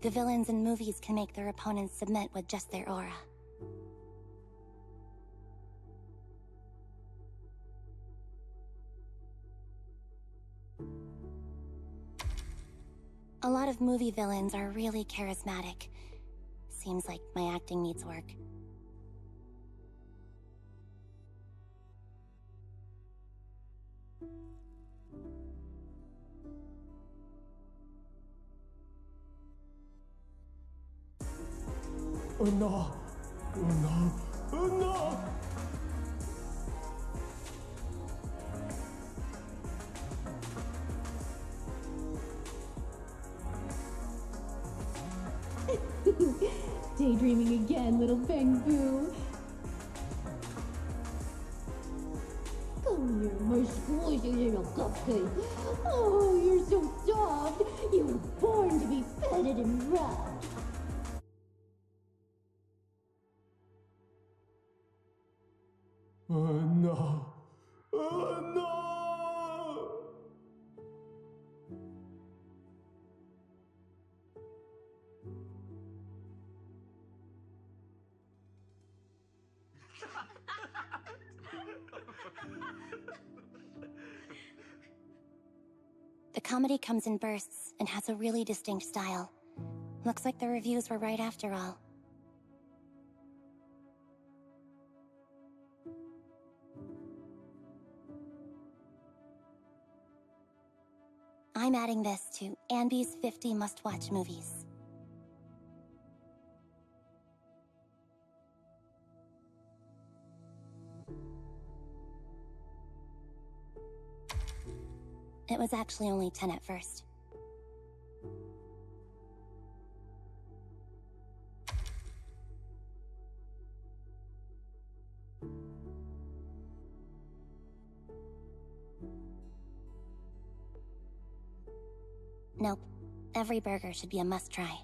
The villains in movies can make their opponents submit with just their aura. A lot of movie villains are really charismatic. Seems like my acting needs work. Oh no! Oh no! Oh no! Daydreaming again, little Bang Boo. Come here, my squishy little cupcake. Oh, you're so soft. You were born to be petted and rubbed. Oh no! Oh no! The comedy comes in bursts and has a really distinct style. Looks like the reviews were right after all. I'm adding this to Anby's 50 must-watch movies. It was actually only 10 at first. Nope. Every burger should be a must-try.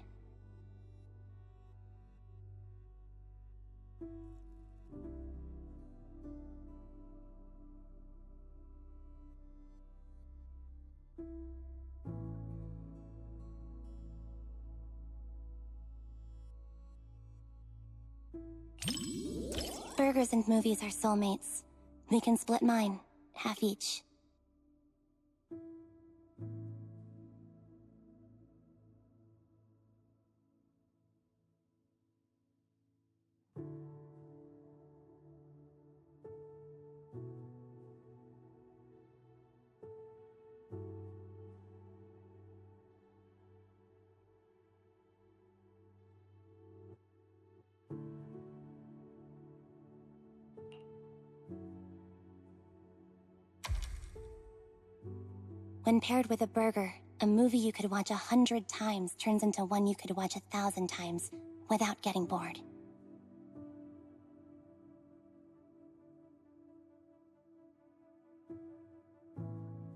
Burgers and movies are soulmates. We can split mine, half each. When paired with a burger, a movie you could watch 100 times turns into one you could watch 1,000 times without getting bored.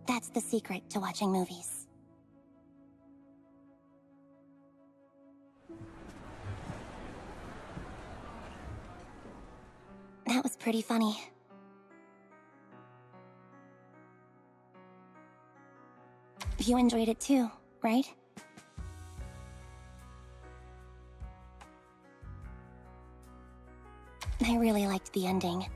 That's the secret to watching movies. That was pretty funny. You enjoyed it too, right? I really liked the ending.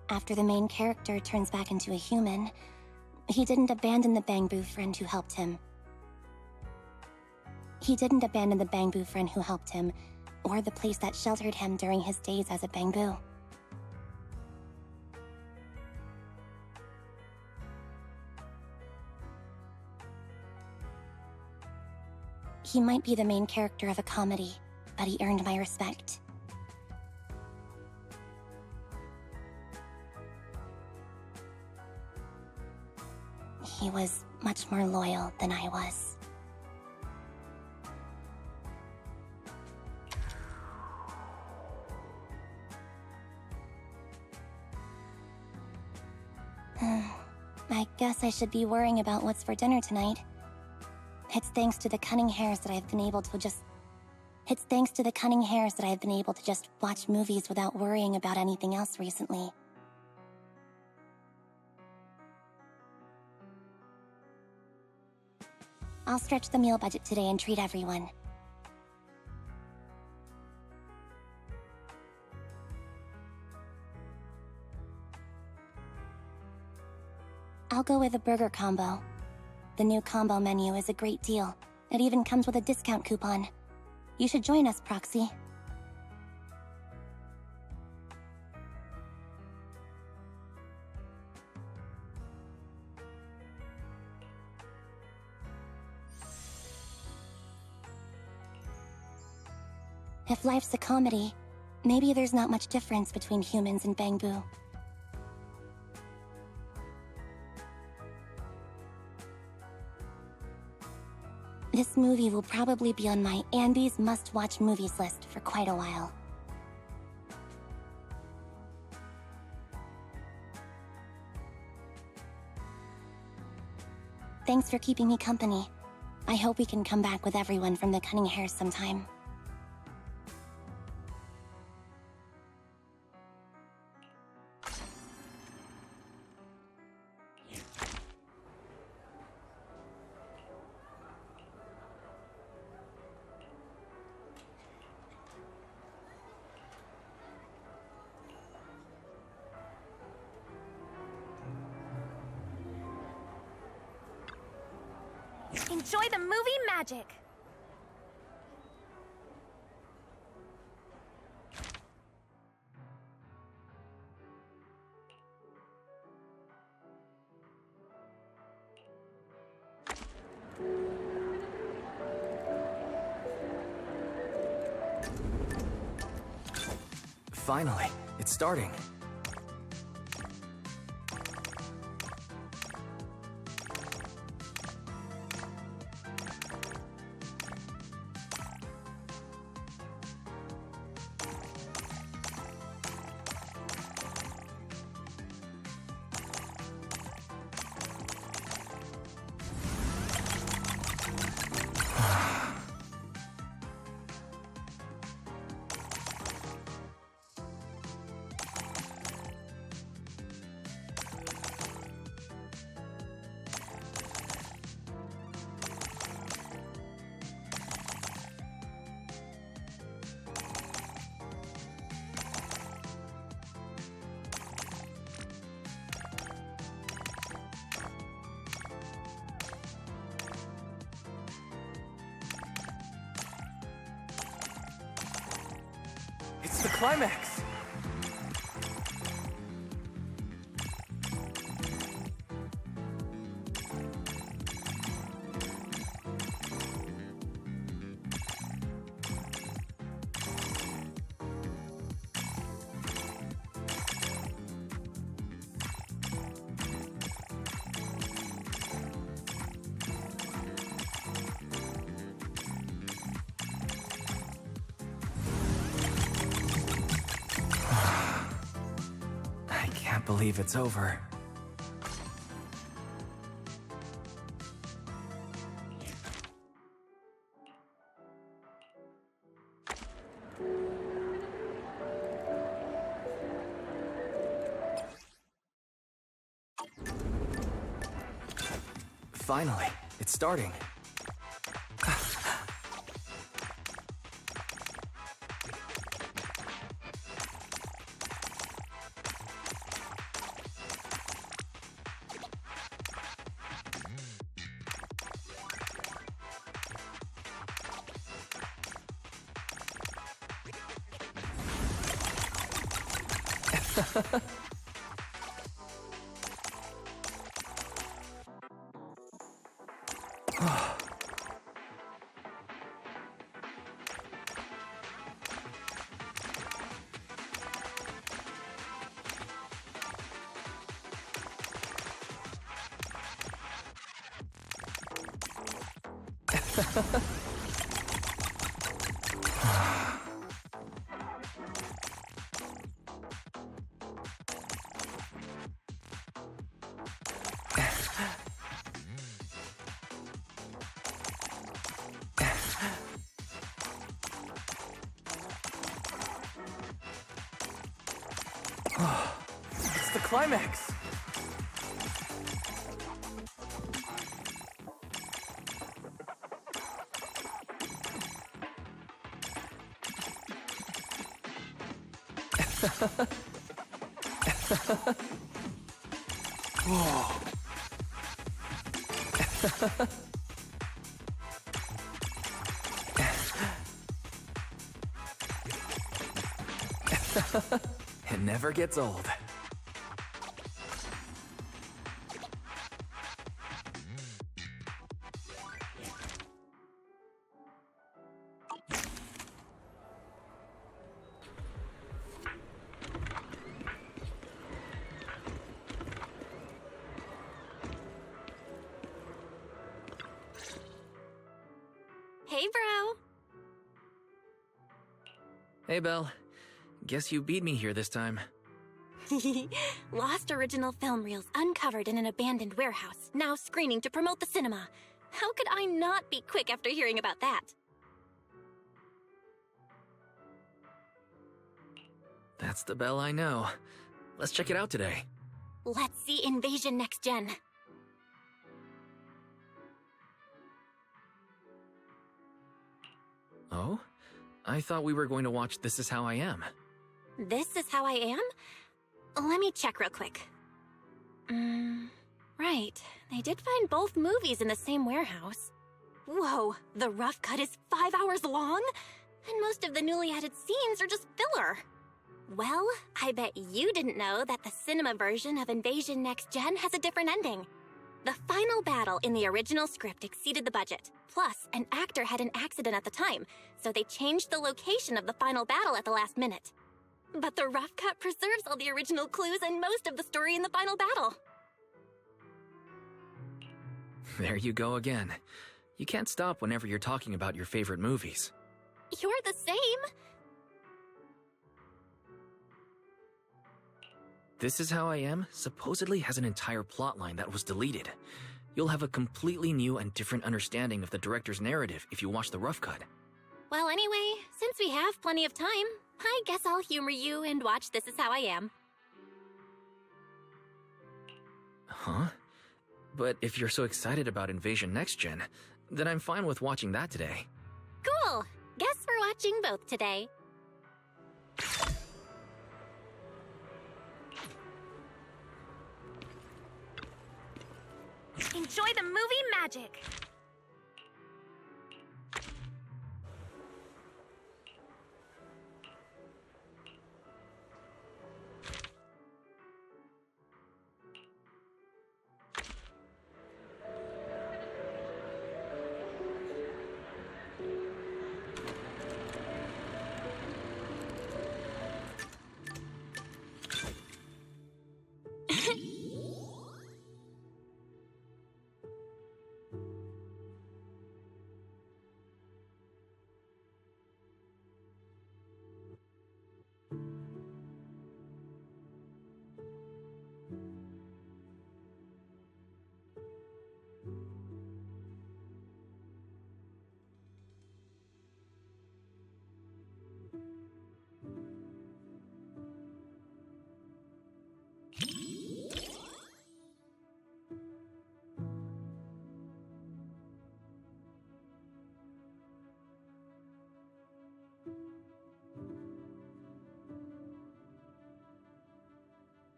After the main character turns back into a human, he didn't abandon the Bang-Boo friend who helped him. Or the place that sheltered him during his days as a Bang-Boo. He might be the main character of a comedy, but he earned my respect. He was much more loyal than I was. I guess I should be worrying about what's for dinner tonight. It's thanks to the cunning hairs that I've been able to just watch movies without worrying about anything else recently. I'll stretch the meal budget today and treat everyone. I'll go with a burger combo. The new combo menu is a great deal. It even comes with a discount coupon. You should join us, Proxy. If life's a comedy, maybe there's not much difference between humans and Bangbu. This movie will probably be on my Andy's must-watch movies list for quite a while. Thanks for keeping me company. I hope we can come back with everyone from the Cunning Hares sometime. Enjoy the movie magic! Finally, it's starting. It's the climax! I can't believe it's over. Finally, it's starting. It's the climax! Whoa. It never gets old. Hey, bro. Hey, Belle. Guess you beat me here this time. Lost original film reels uncovered in an abandoned warehouse, now screening to promote the cinema. How could I not be quick after hearing about that? That's the Belle I know. Let's check it out today. Let's see Invasion Next Gen. Oh? I thought we were going to watch This Is How I Am. This Is How I Am? Let me check real quick. Right. They did find both movies in the same warehouse. Whoa, the rough cut is 5 hours long? And most of the newly added scenes are just filler. Well, I bet you didn't know that the cinema version of Invasion Next Gen has a different ending. The final battle in the original script exceeded the budget. Plus, an actor had an accident at the time, so they changed the location of the final battle at the last minute. But the rough cut preserves all the original clues and most of the story in the final battle. There you go again. You can't stop whenever you're talking about your favorite movies. You're the same. This Is How I Am supposedly has an entire plotline that was deleted. You'll have a completely new and different understanding of the director's narrative if you watch the rough cut. Well, anyway, since we have plenty of time, I guess I'll humor you and watch This Is How I Am. Huh? But if you're so excited about Invasion Next Gen, then I'm fine with watching that today. Cool! Guess we're watching both today. Enjoy the movie magic!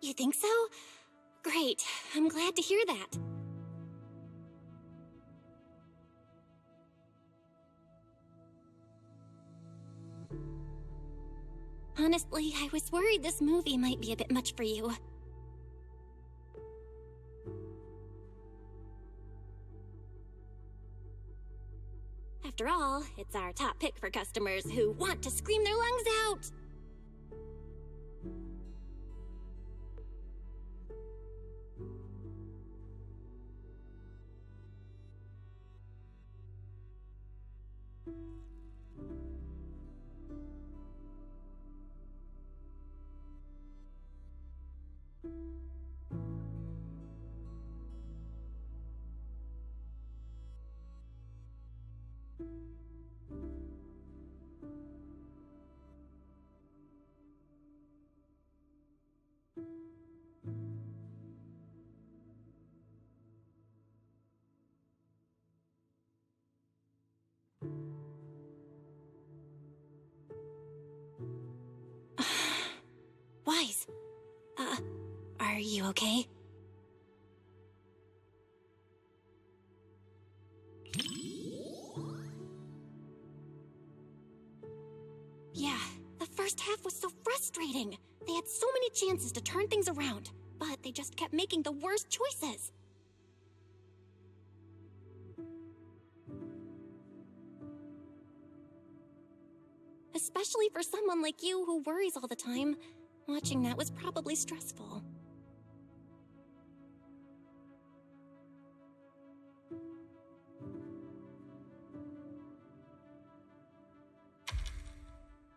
You think so? Great. I'm glad to hear that. Honestly, I was worried this movie might be a bit much for you. After all, it's our top pick for customers who want to scream their lungs out. Wise. Are you okay? first half was so frustrating. They had so many chances to turn things around, but they just kept making the worst choices. Especially for someone like you who worries all the time, watching that was probably stressful.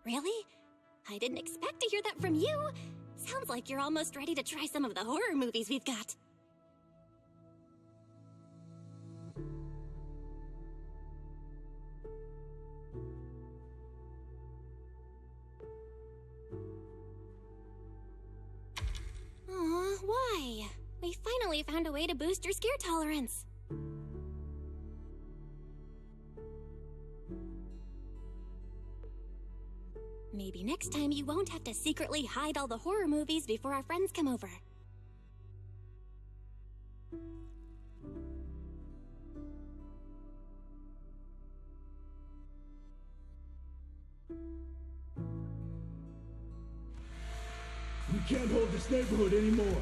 Really? I didn't expect to hear that from you. Sounds like you're almost ready to try some of the horror movies we've got. Aw, why? We finally found a way to boost your scare tolerance. Maybe next time you won't have to secretly hide all the horror movies before our friends come over. We can't hold this neighborhood anymore.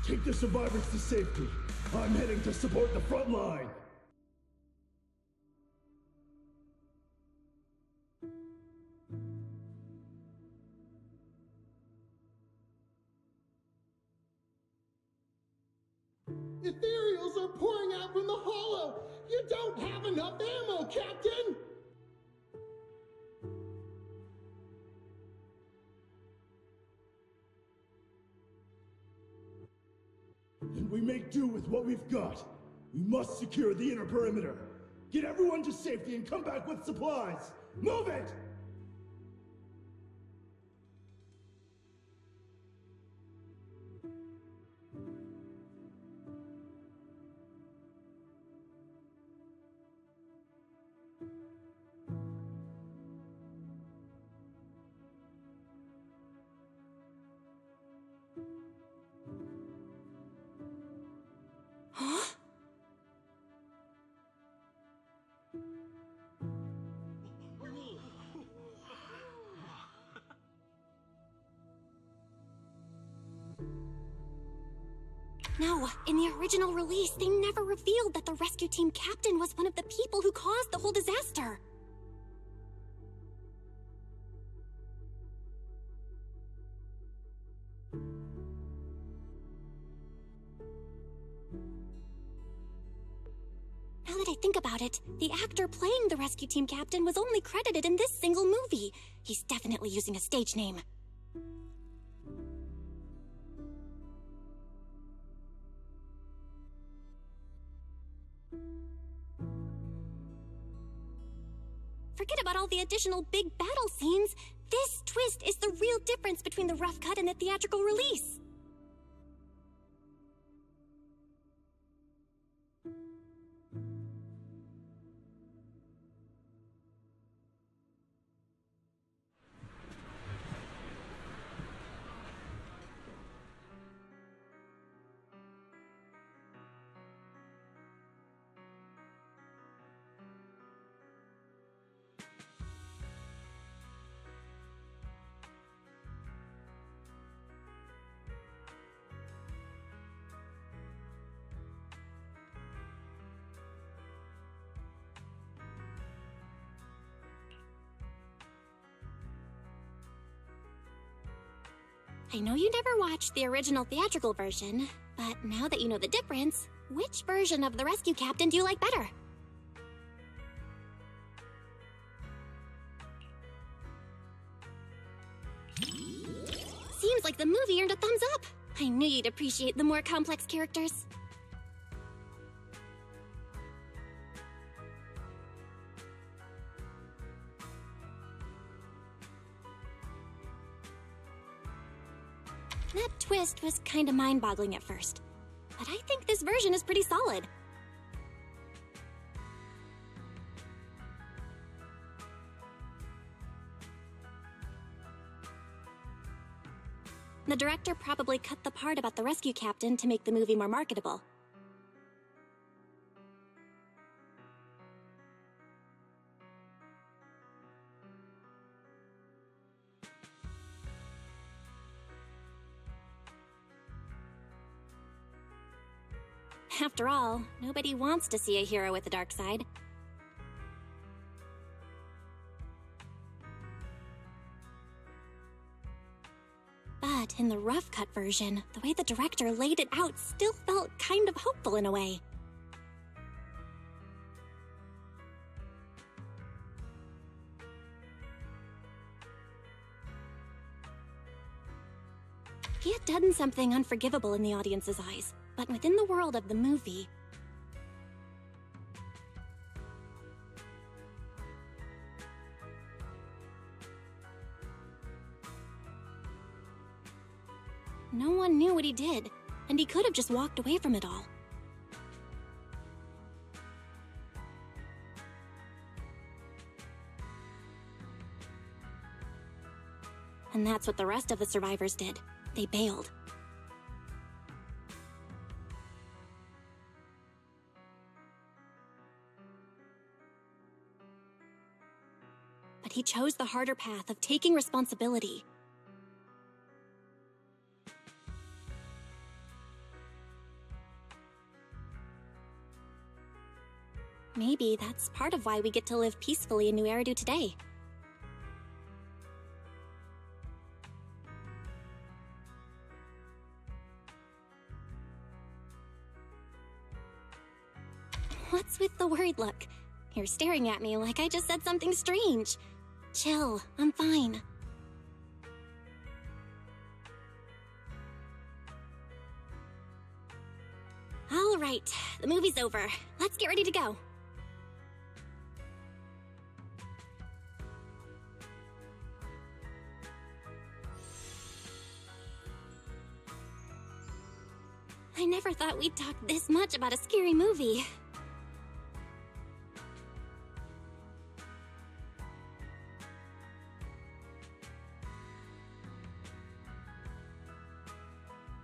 Take the survivors to safety. I'm heading to support the front line. Ethereals are pouring out from the hollow! You don't have enough ammo, Captain! Then we make do with what we've got. We must secure the inner perimeter. Get everyone to safety and come back with supplies. Move it! Huh? No, in the original release, they never revealed that the rescue team captain was one of the people who caused the whole disaster. Now that I think about it, the actor playing the rescue team captain was only credited in this single movie. He's definitely using a stage name. Forget about all the additional big battle scenes. This twist is the real difference between the rough cut and the theatrical release. I know you never watched the original theatrical version, but now that you know the difference, which version of the rescue captain do you like better? Seems like the movie earned a thumbs up. I knew you'd appreciate the more complex characters. That twist was kinda mind-boggling at first, but I think this version is pretty solid. The director probably cut the part about the rescue captain to make the movie more marketable. After all, nobody wants to see a hero with a dark side. But in the rough cut version, the way the director laid it out still felt kind of hopeful in a way. He had done something unforgivable in the audience's eyes, but within the world of the movie, no one knew what he did, and he could have just walked away from it all. And that's what the rest of the survivors did. They bailed. But he chose the harder path of taking responsibility. Maybe that's part of why we get to live peacefully in New Eridu today. What's with the worried look? You're staring at me like I just said something strange. Chill, I'm fine. All right, the movie's over. Let's get ready to go. I never thought we'd talk this much about a scary movie.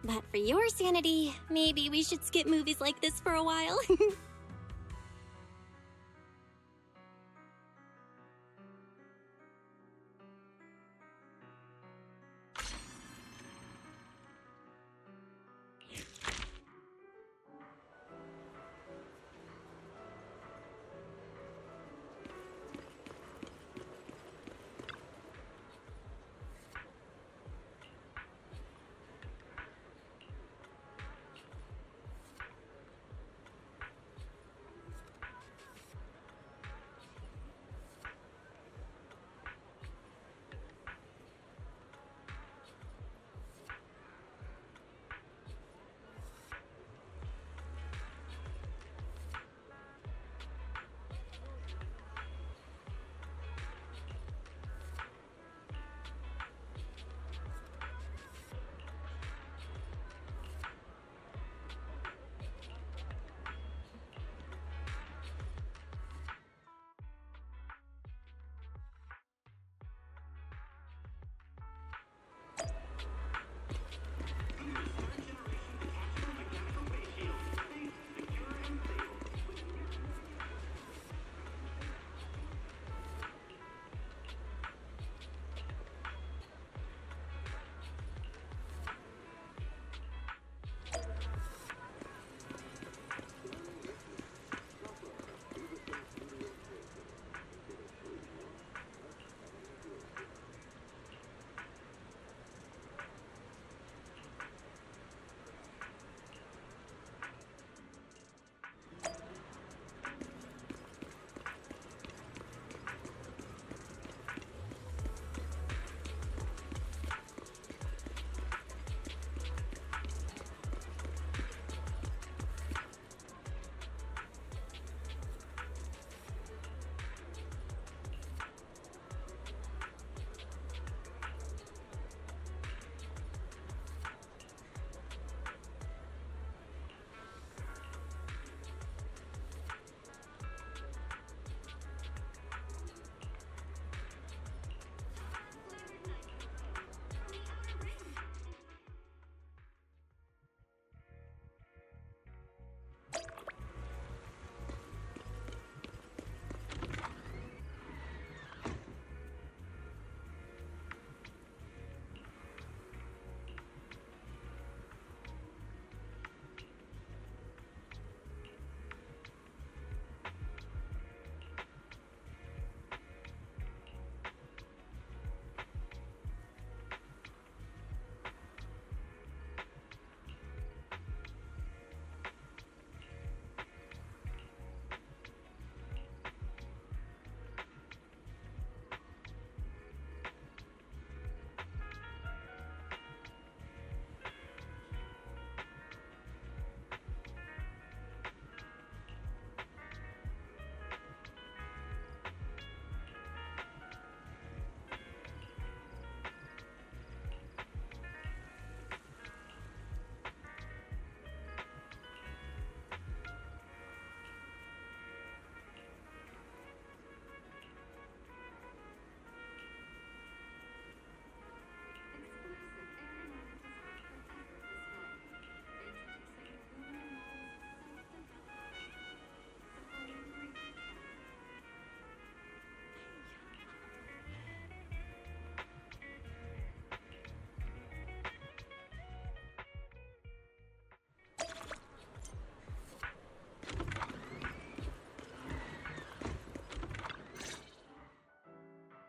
But for your sanity, maybe we should skip movies like this for a while.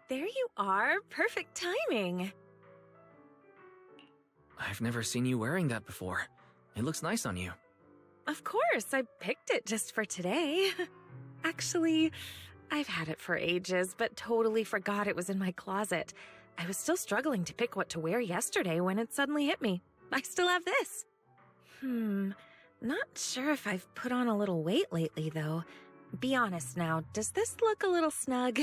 there you are. Perfect timing. I've never seen you wearing that before. It looks nice on you. Of course, I picked it just for today. Actually, I've had it for ages, but totally forgot it was in my closet. I was still struggling to pick what to wear yesterday when it suddenly hit me. I still have this. Not sure if I've put on a little weight lately, though. Be honest now, does this look a little snug?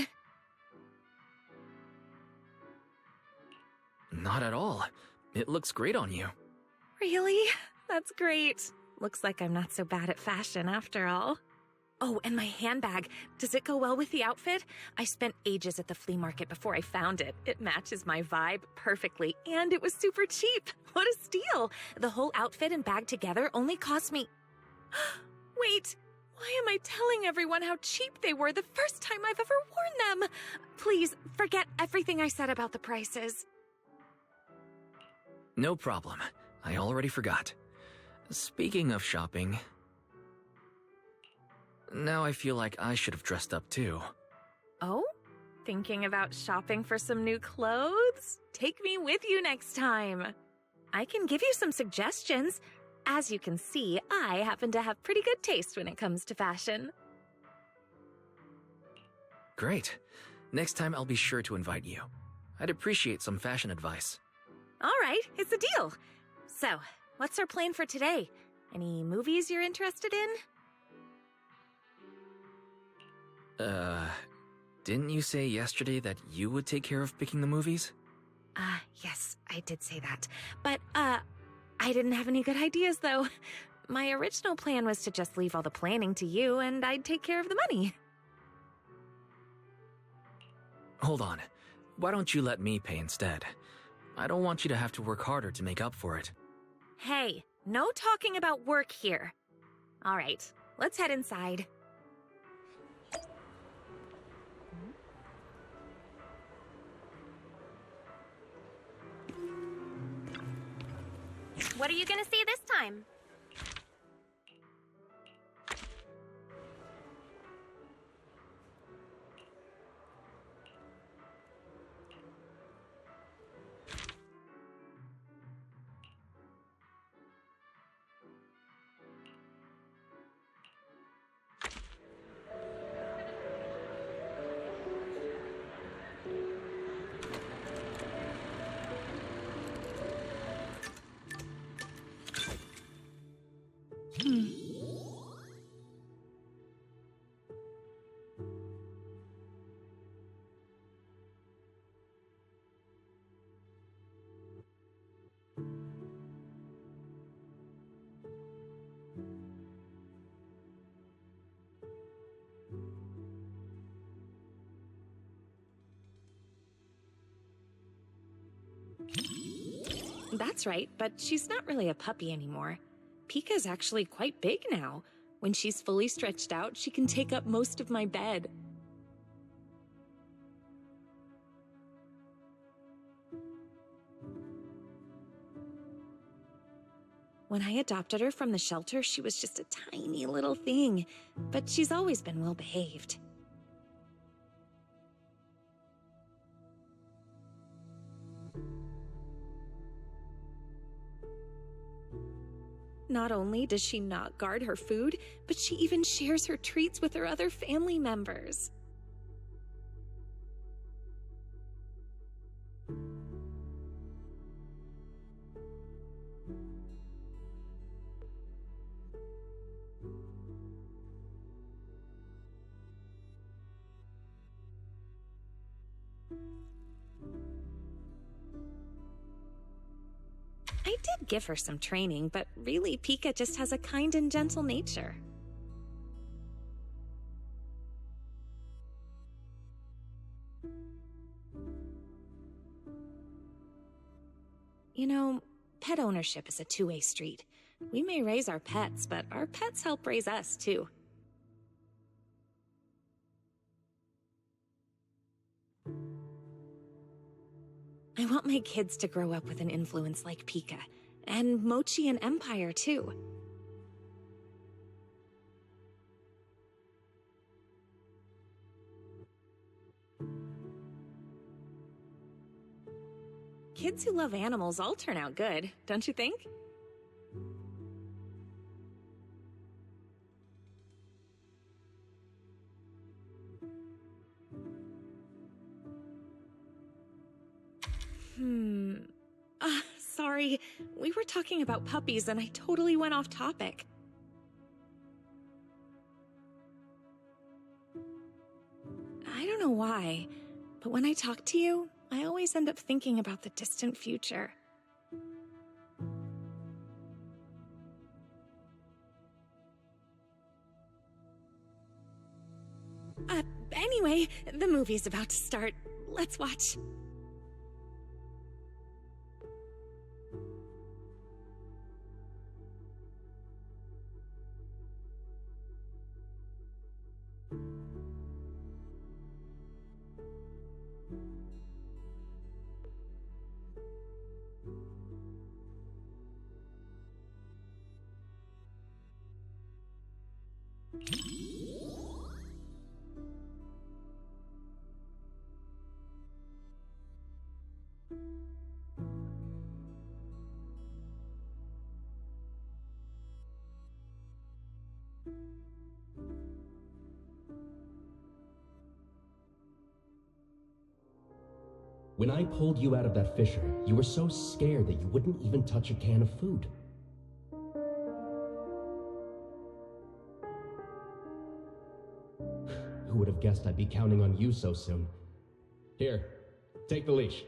Not at all. It looks great on you. Really? That's great. Looks like I'm not so bad at fashion after all. Oh, and my handbag. Does it go well with the outfit? I spent ages at the flea market before I found it. It matches my vibe perfectly, and it was super cheap. What a steal! The whole outfit and bag together only cost me... Wait, why am I telling everyone how cheap they were the first time I've ever worn them? Please, forget everything I said about the prices. No problem. I already forgot. Speaking of shopping... Now I feel like I should have dressed up too. Oh? Thinking about shopping for some new clothes? Take me with you next time. I can give you some suggestions. As you can see, I happen to have pretty good taste when it comes to fashion. Great. Next time I'll be sure to invite you. I'd appreciate some fashion advice. All right, it's a deal. So, what's our plan for today? Any movies you're interested in? Didn't you say yesterday that you would take care of picking the movies? Yes, I did say that. But, I didn't have any good ideas, though. My original plan was to just leave all the planning to you, and I'd take care of the money. Hold on. Why don't you let me pay instead? I don't want you to have to work harder to make up for it. Hey, no talking about work here. All right, let's head inside. What are you gonna see this time? That's right, but she's not really a puppy anymore. Pika's actually quite big now. When she's fully stretched out, she can take up most of my bed. When I adopted her from the shelter, she was just a tiny little thing, but she's always been well behaved. Not only does she not guard her food, but she even shares her treats with her other family members. I did give her some training, but really Pika just has a kind and gentle nature. You know, pet ownership is a two-way street. We may raise our pets, but our pets help raise us, too. I want my kids to grow up with an influence like Pika, and Mochi and Empire, too. kids who love animals all turn out good, don't you think? Sorry. We were talking about puppies and I totally went off topic. I don't know why, but when I talk to you, I always end up thinking about the distant future. Anyway, the movie's about to start. Let's watch. When I pulled you out of that fissure, you were so scared that you wouldn't even touch a can of food. Who would have guessed I'd be counting on you so soon? Here, take the leash.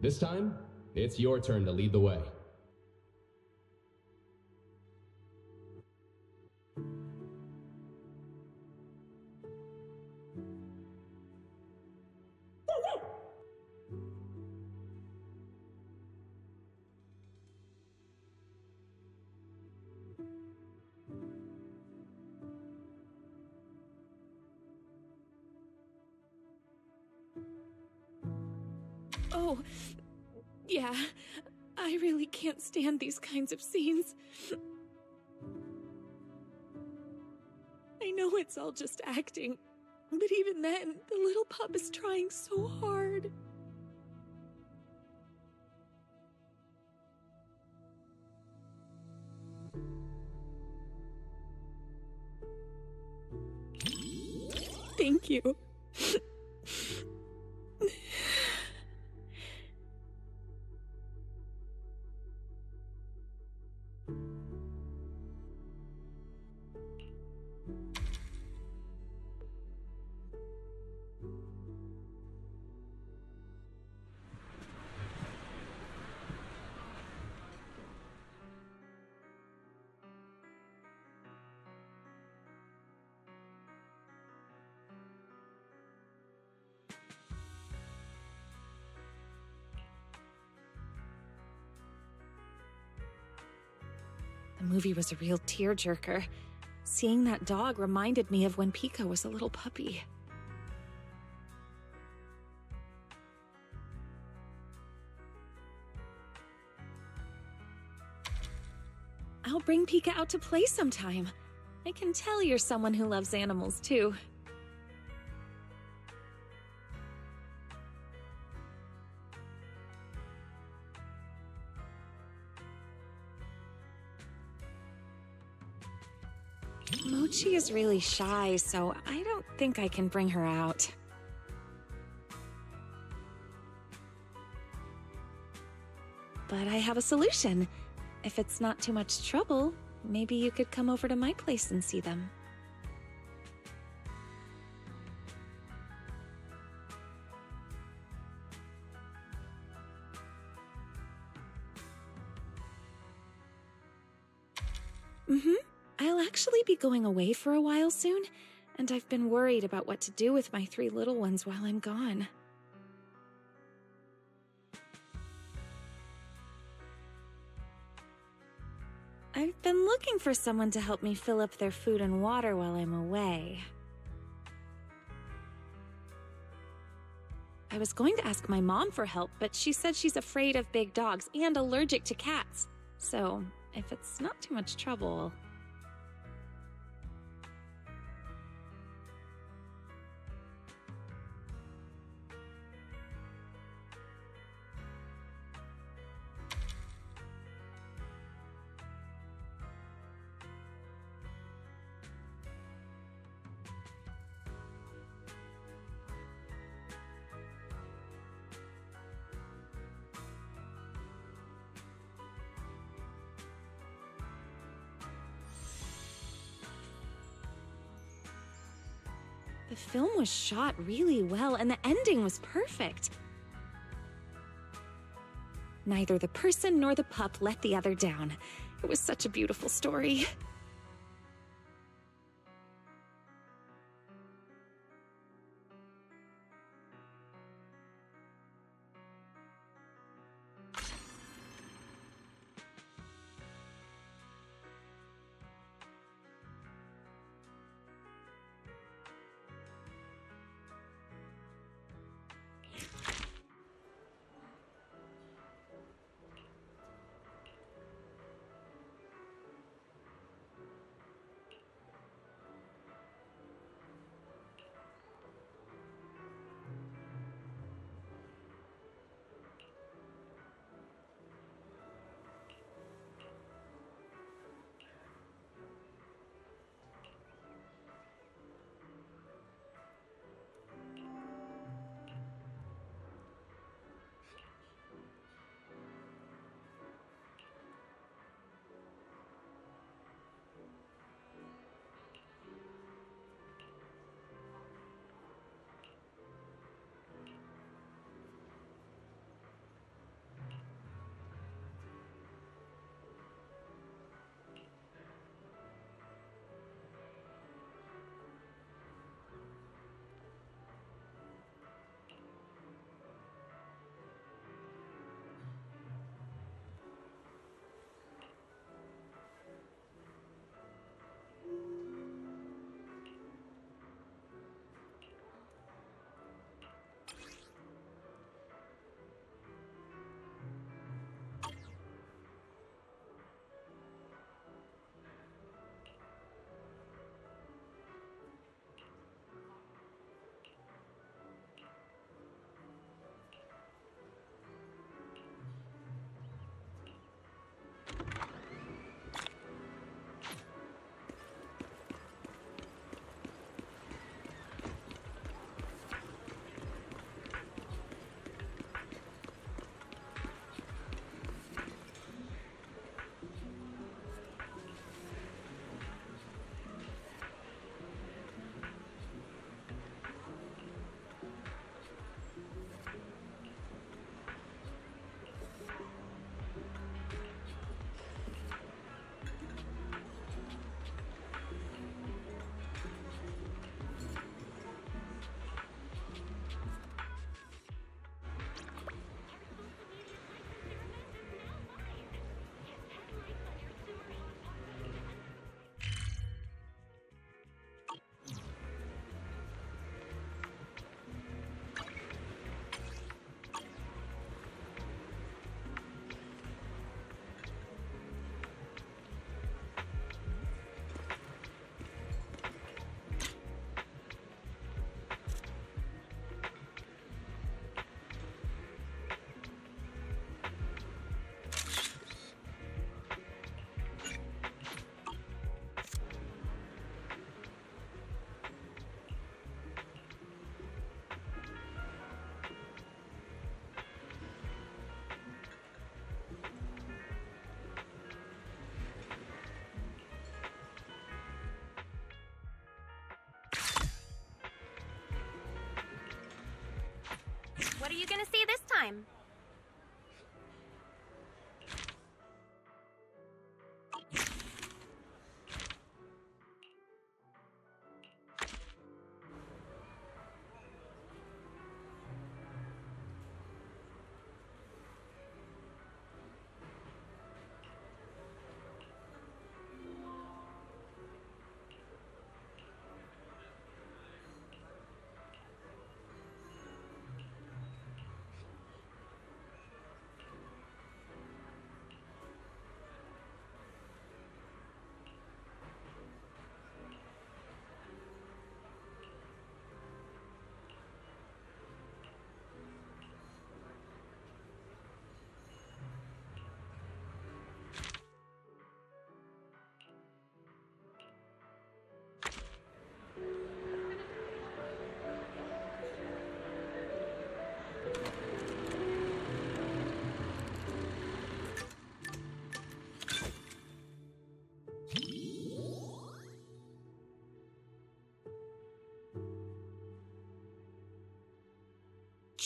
This time, it's your turn to lead the way. Oh, yeah. I really can't stand these kinds of scenes. I know it's all just acting, but even then, the little pup is trying so hard. Thank you. The movie was a real tearjerker. Seeing that dog reminded me of when Pika was a little puppy. I'll bring Pika out to play sometime. I can tell you're someone who loves animals, too. Mochi is really shy, so I don't think I can bring her out. But I have a solution. If it's not too much trouble, maybe you could come over to my place and see them. I'll actually be going away for a while soon, and I've been worried about what to do with my 3 little ones while I'm gone. I've been looking for someone to help me fill up their food and water while I'm away. I was going to ask my mom for help, but she said she's afraid of big dogs and allergic to cats. So, if it's not too much trouble... The film was shot really well, and the ending was perfect. Neither the person nor the pup let the other down. It was such a beautiful story. What are you gonna see this time?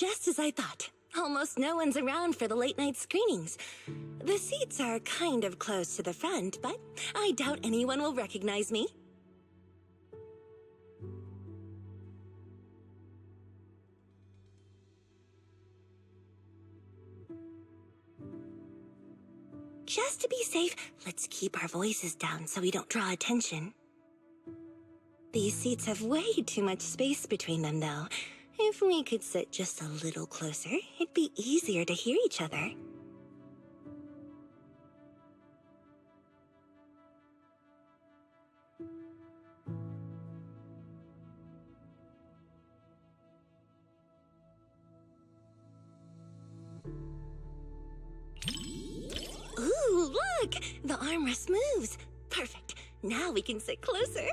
Just as I thought. Almost no one's around for the late-night screenings. The seats are kind of close to the front, but I doubt anyone will recognize me. Just to be safe, let's keep our voices down so we don't draw attention. These seats have way too much space between them, though. If we could sit just a little closer, it'd be easier to hear each other. Ooh, look! The armrest moves. Perfect. Now we can sit closer.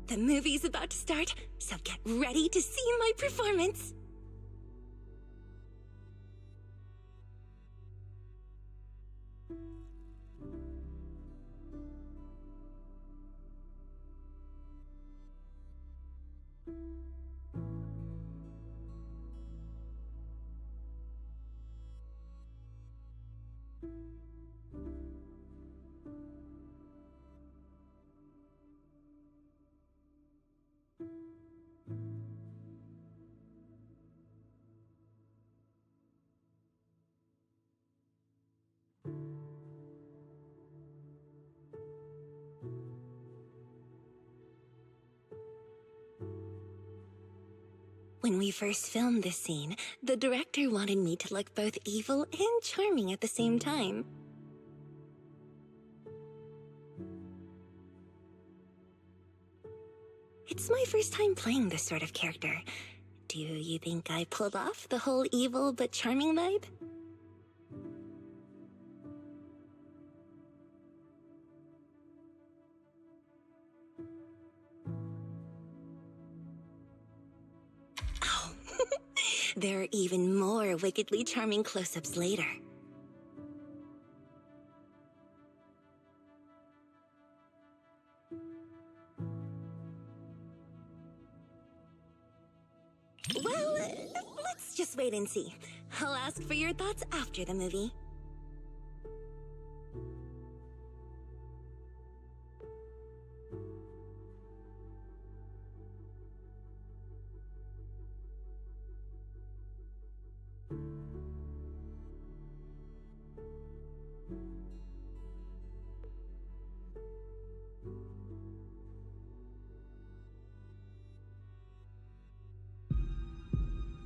The movie's about to start, so get ready to see my performance. When we first filmed this scene, the director wanted me to look both evil and charming at the same time. It's my first time playing this sort of character. Do you think I pulled off the whole evil but charming vibe? There are even more wickedly charming close-ups later. Well, let's just wait and see. I'll ask for your thoughts after the movie.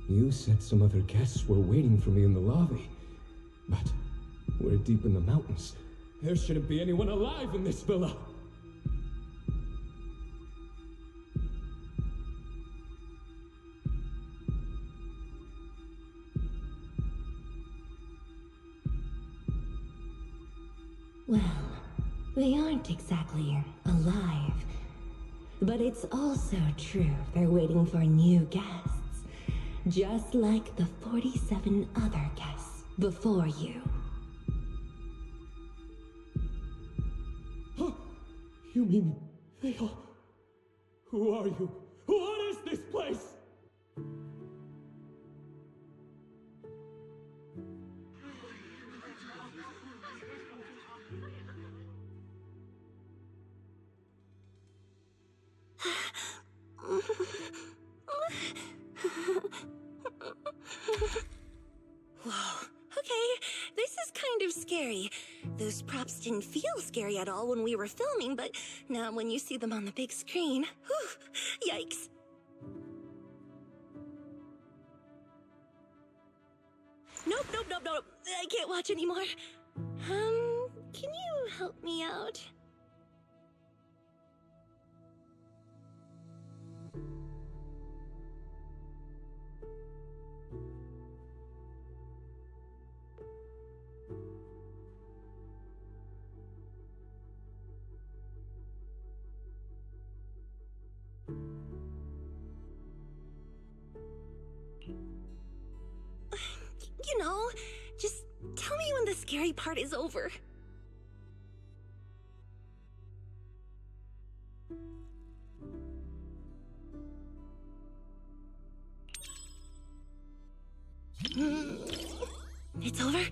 You said some other guests were waiting for me in the lobby. But we're deep in the mountains. There shouldn't be anyone alive in this villa. Well, they aren't exactly alive. But it's also true they're waiting for new guests. Just like the 47 other guests before you. Huh? You mean they all... Who are you? What is this place? Whoa, okay, this is kind of scary. Those props didn't feel scary at all when we were filming, but now when you see them on the big screen, whew, yikes. Nope, I can't watch anymore. Can you help me out? You know, just tell me when the scary part is over. It's over?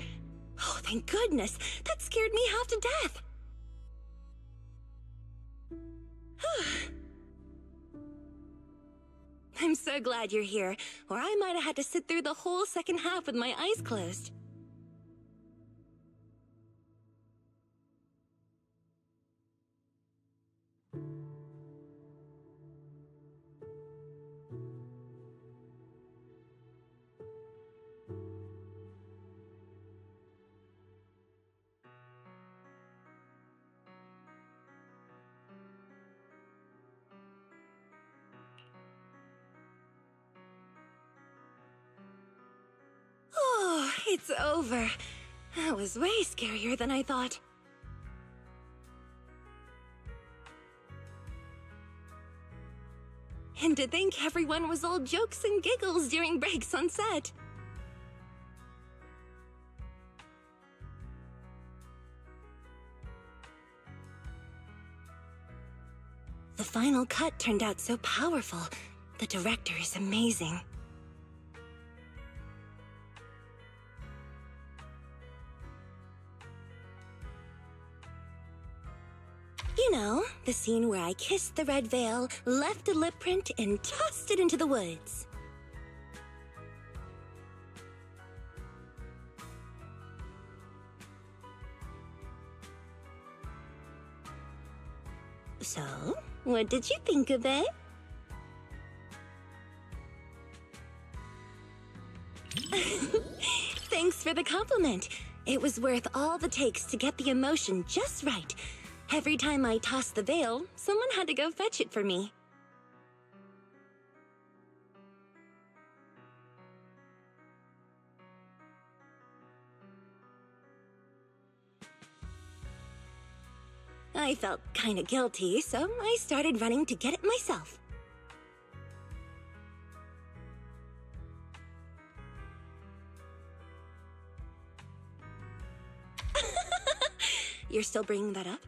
Oh, thank goodness. That scared me half to death. I'm so glad you're here, or I might have had to sit through the whole second half with my eyes closed. Oh, it's over. That was way scarier than I thought. And to think everyone was all jokes and giggles during breaks on set. The final cut turned out so powerful. The director is amazing. You know, the scene where I kissed the red veil, left a lip print, and tossed it into the woods. So, what did you think of it? Thanks for the compliment. It was worth all the takes to get the emotion just right. Every time I tossed the veil, someone had to go fetch it for me. I felt kinda guilty, so I started running to get it myself. You're still bringing that up?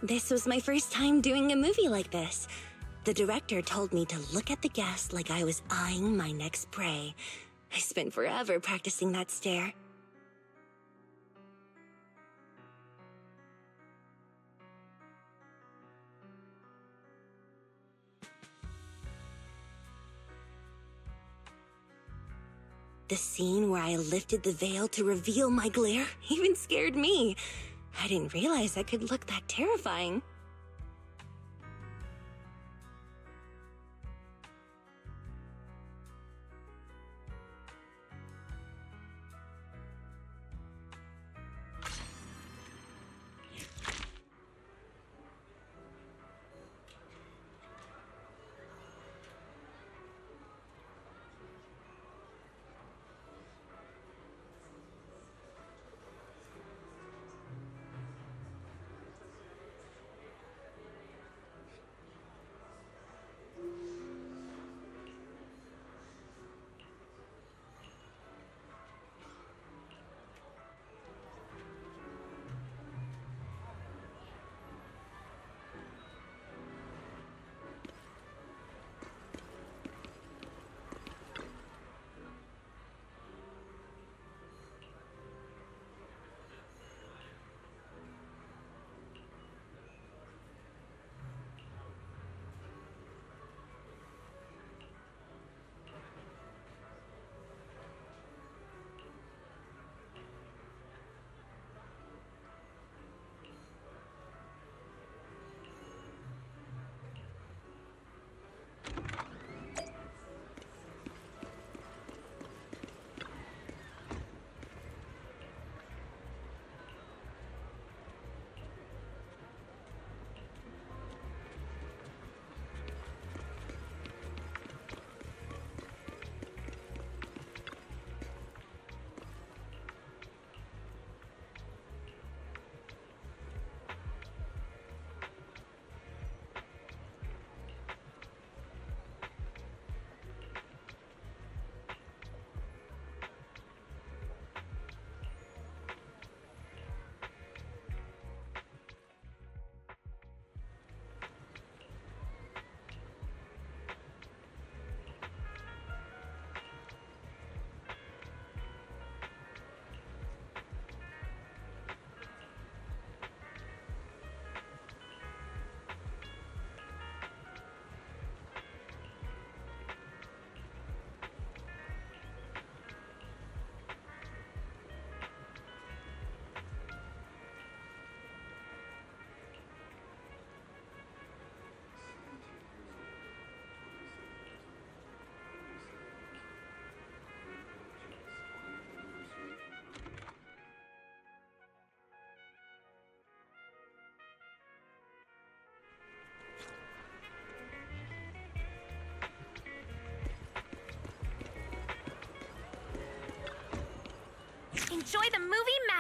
This was my first time doing a movie like this. The director told me to look at the guest like I was eyeing my next prey. I spent forever practicing that stare. The scene where I lifted the veil to reveal my glare even scared me. I didn't realize I could look that terrifying.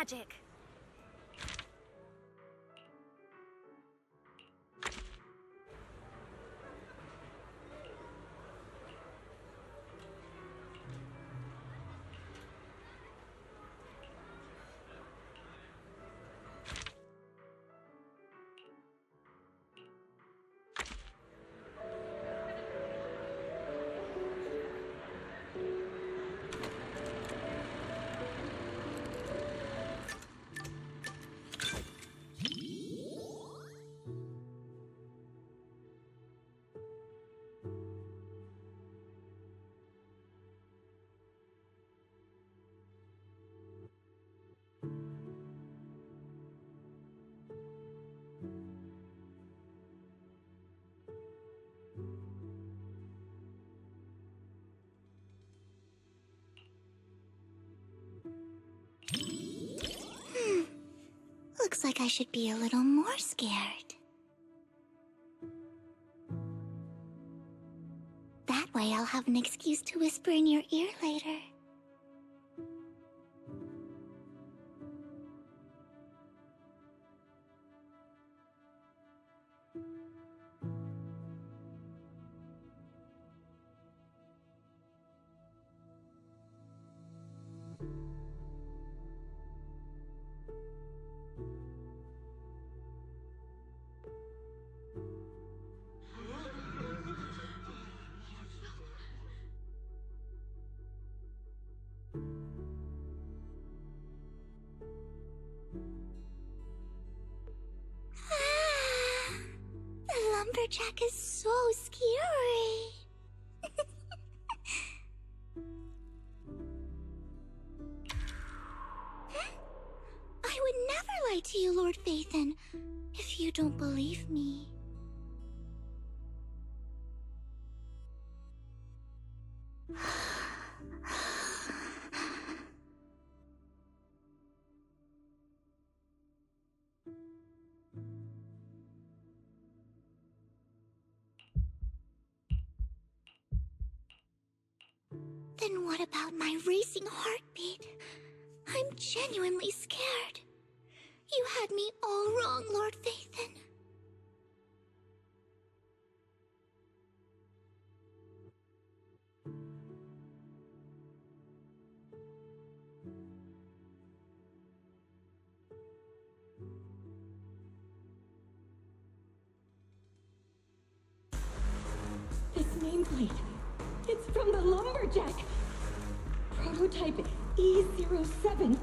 magic. Looks like I should be a little more scared. That way I'll have an excuse to whisper in your ear later. The lumberjack is so scary. I would never lie to you, Lord Phaethon, if you don't believe me. Then what about my racing heartbeat? I'm genuinely scared. You had me all wrong, Lord Phaethon. This nameplate. It's from the lumberjack. Prototype E07.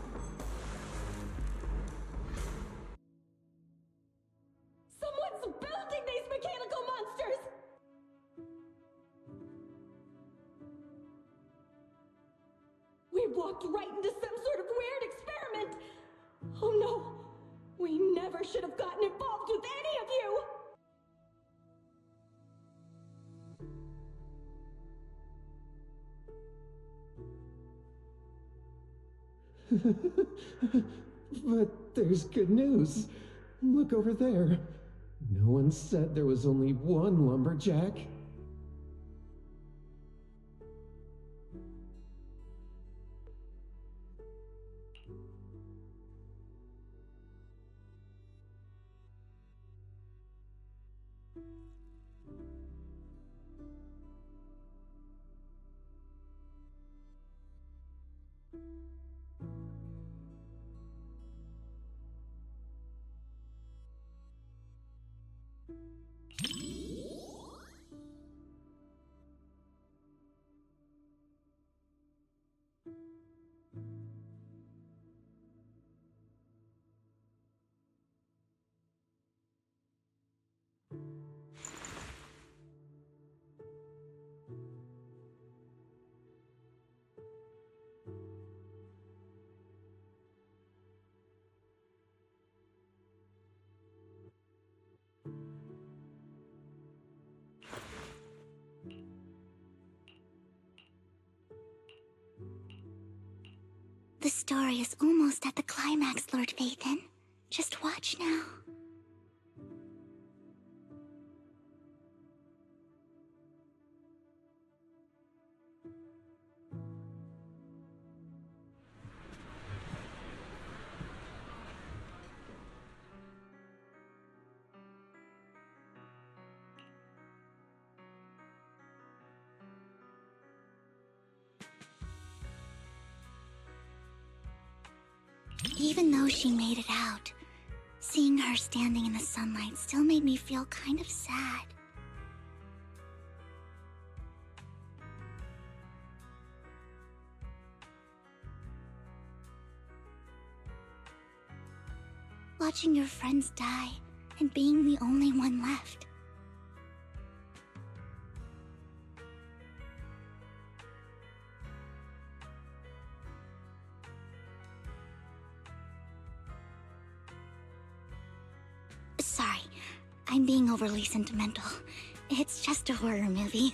Someone's building these mechanical monsters! We walked right into some sort of weird experiment! Oh no! We never should have gotten involved with any of you! But there's good news. Look over there. No one said there was only one lumberjack. The story is almost at the climax, Lord Phaethon. Just watch now. Even though she made it out, seeing her standing in the sunlight still made me feel kind of sad. Watching your friends die and being the only one left. Sorry, I'm being overly sentimental. It's just a horror movie.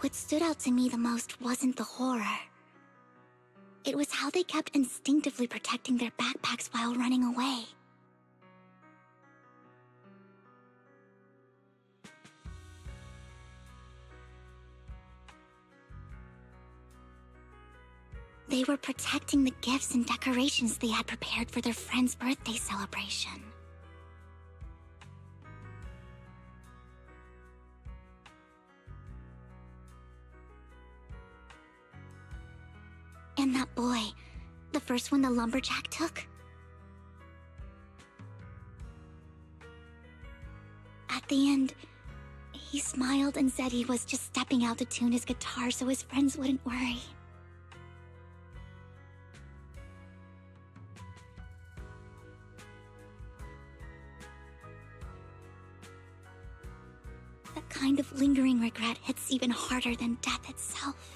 What stood out to me the most wasn't the horror. It was how they kept instinctively protecting their backpacks while running away. They were protecting the gifts and decorations they had prepared for their friend's birthday celebration. And that boy, the first one the lumberjack took. At the end, he smiled and said he was just stepping out to tune his guitar so his friends wouldn't worry. That kind of lingering regret hits even harder than death itself.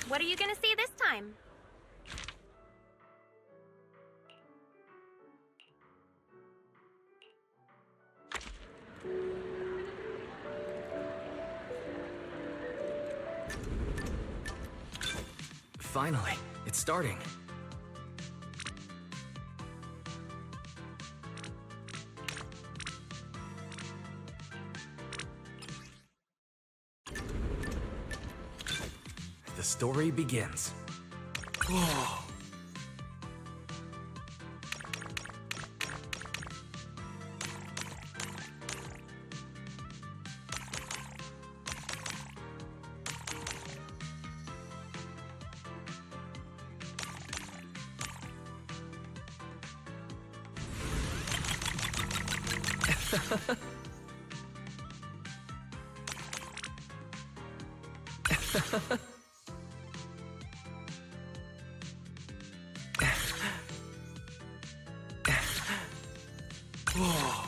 What are you gonna see this time? Finally, it's starting. The story begins. Whoa. Whoa.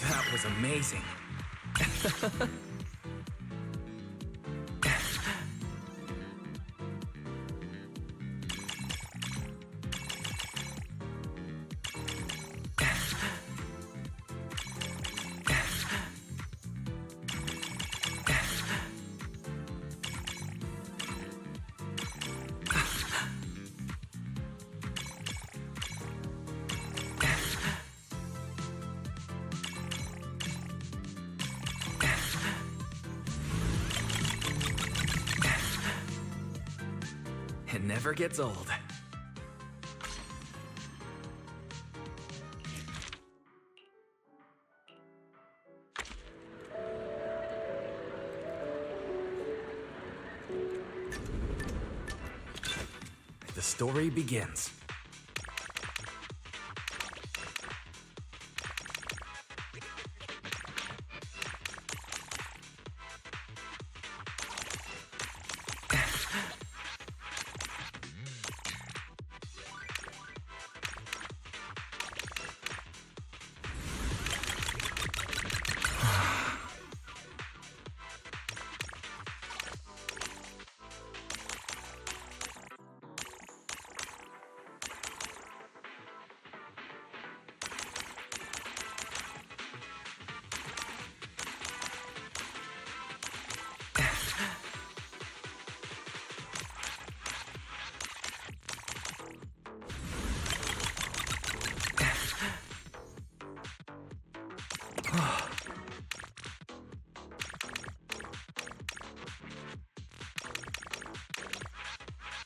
That was amazing. It never gets old. The story begins.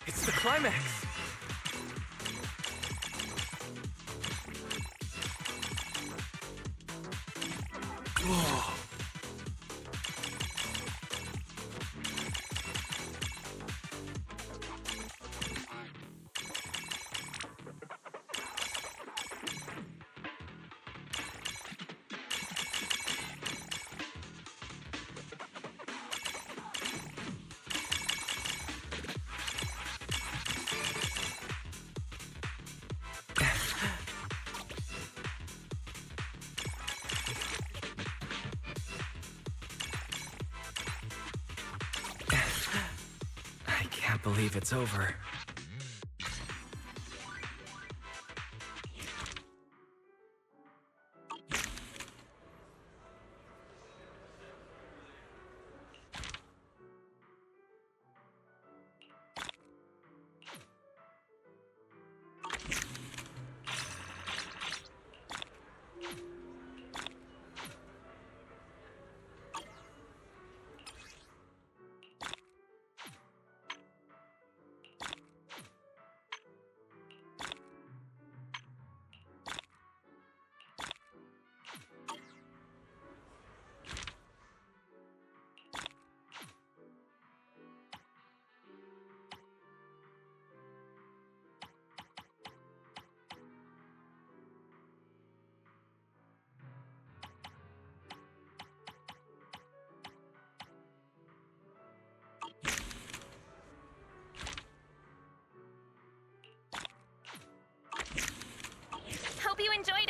It's the climax! Whoa. I can't believe it's over. Hope you enjoyed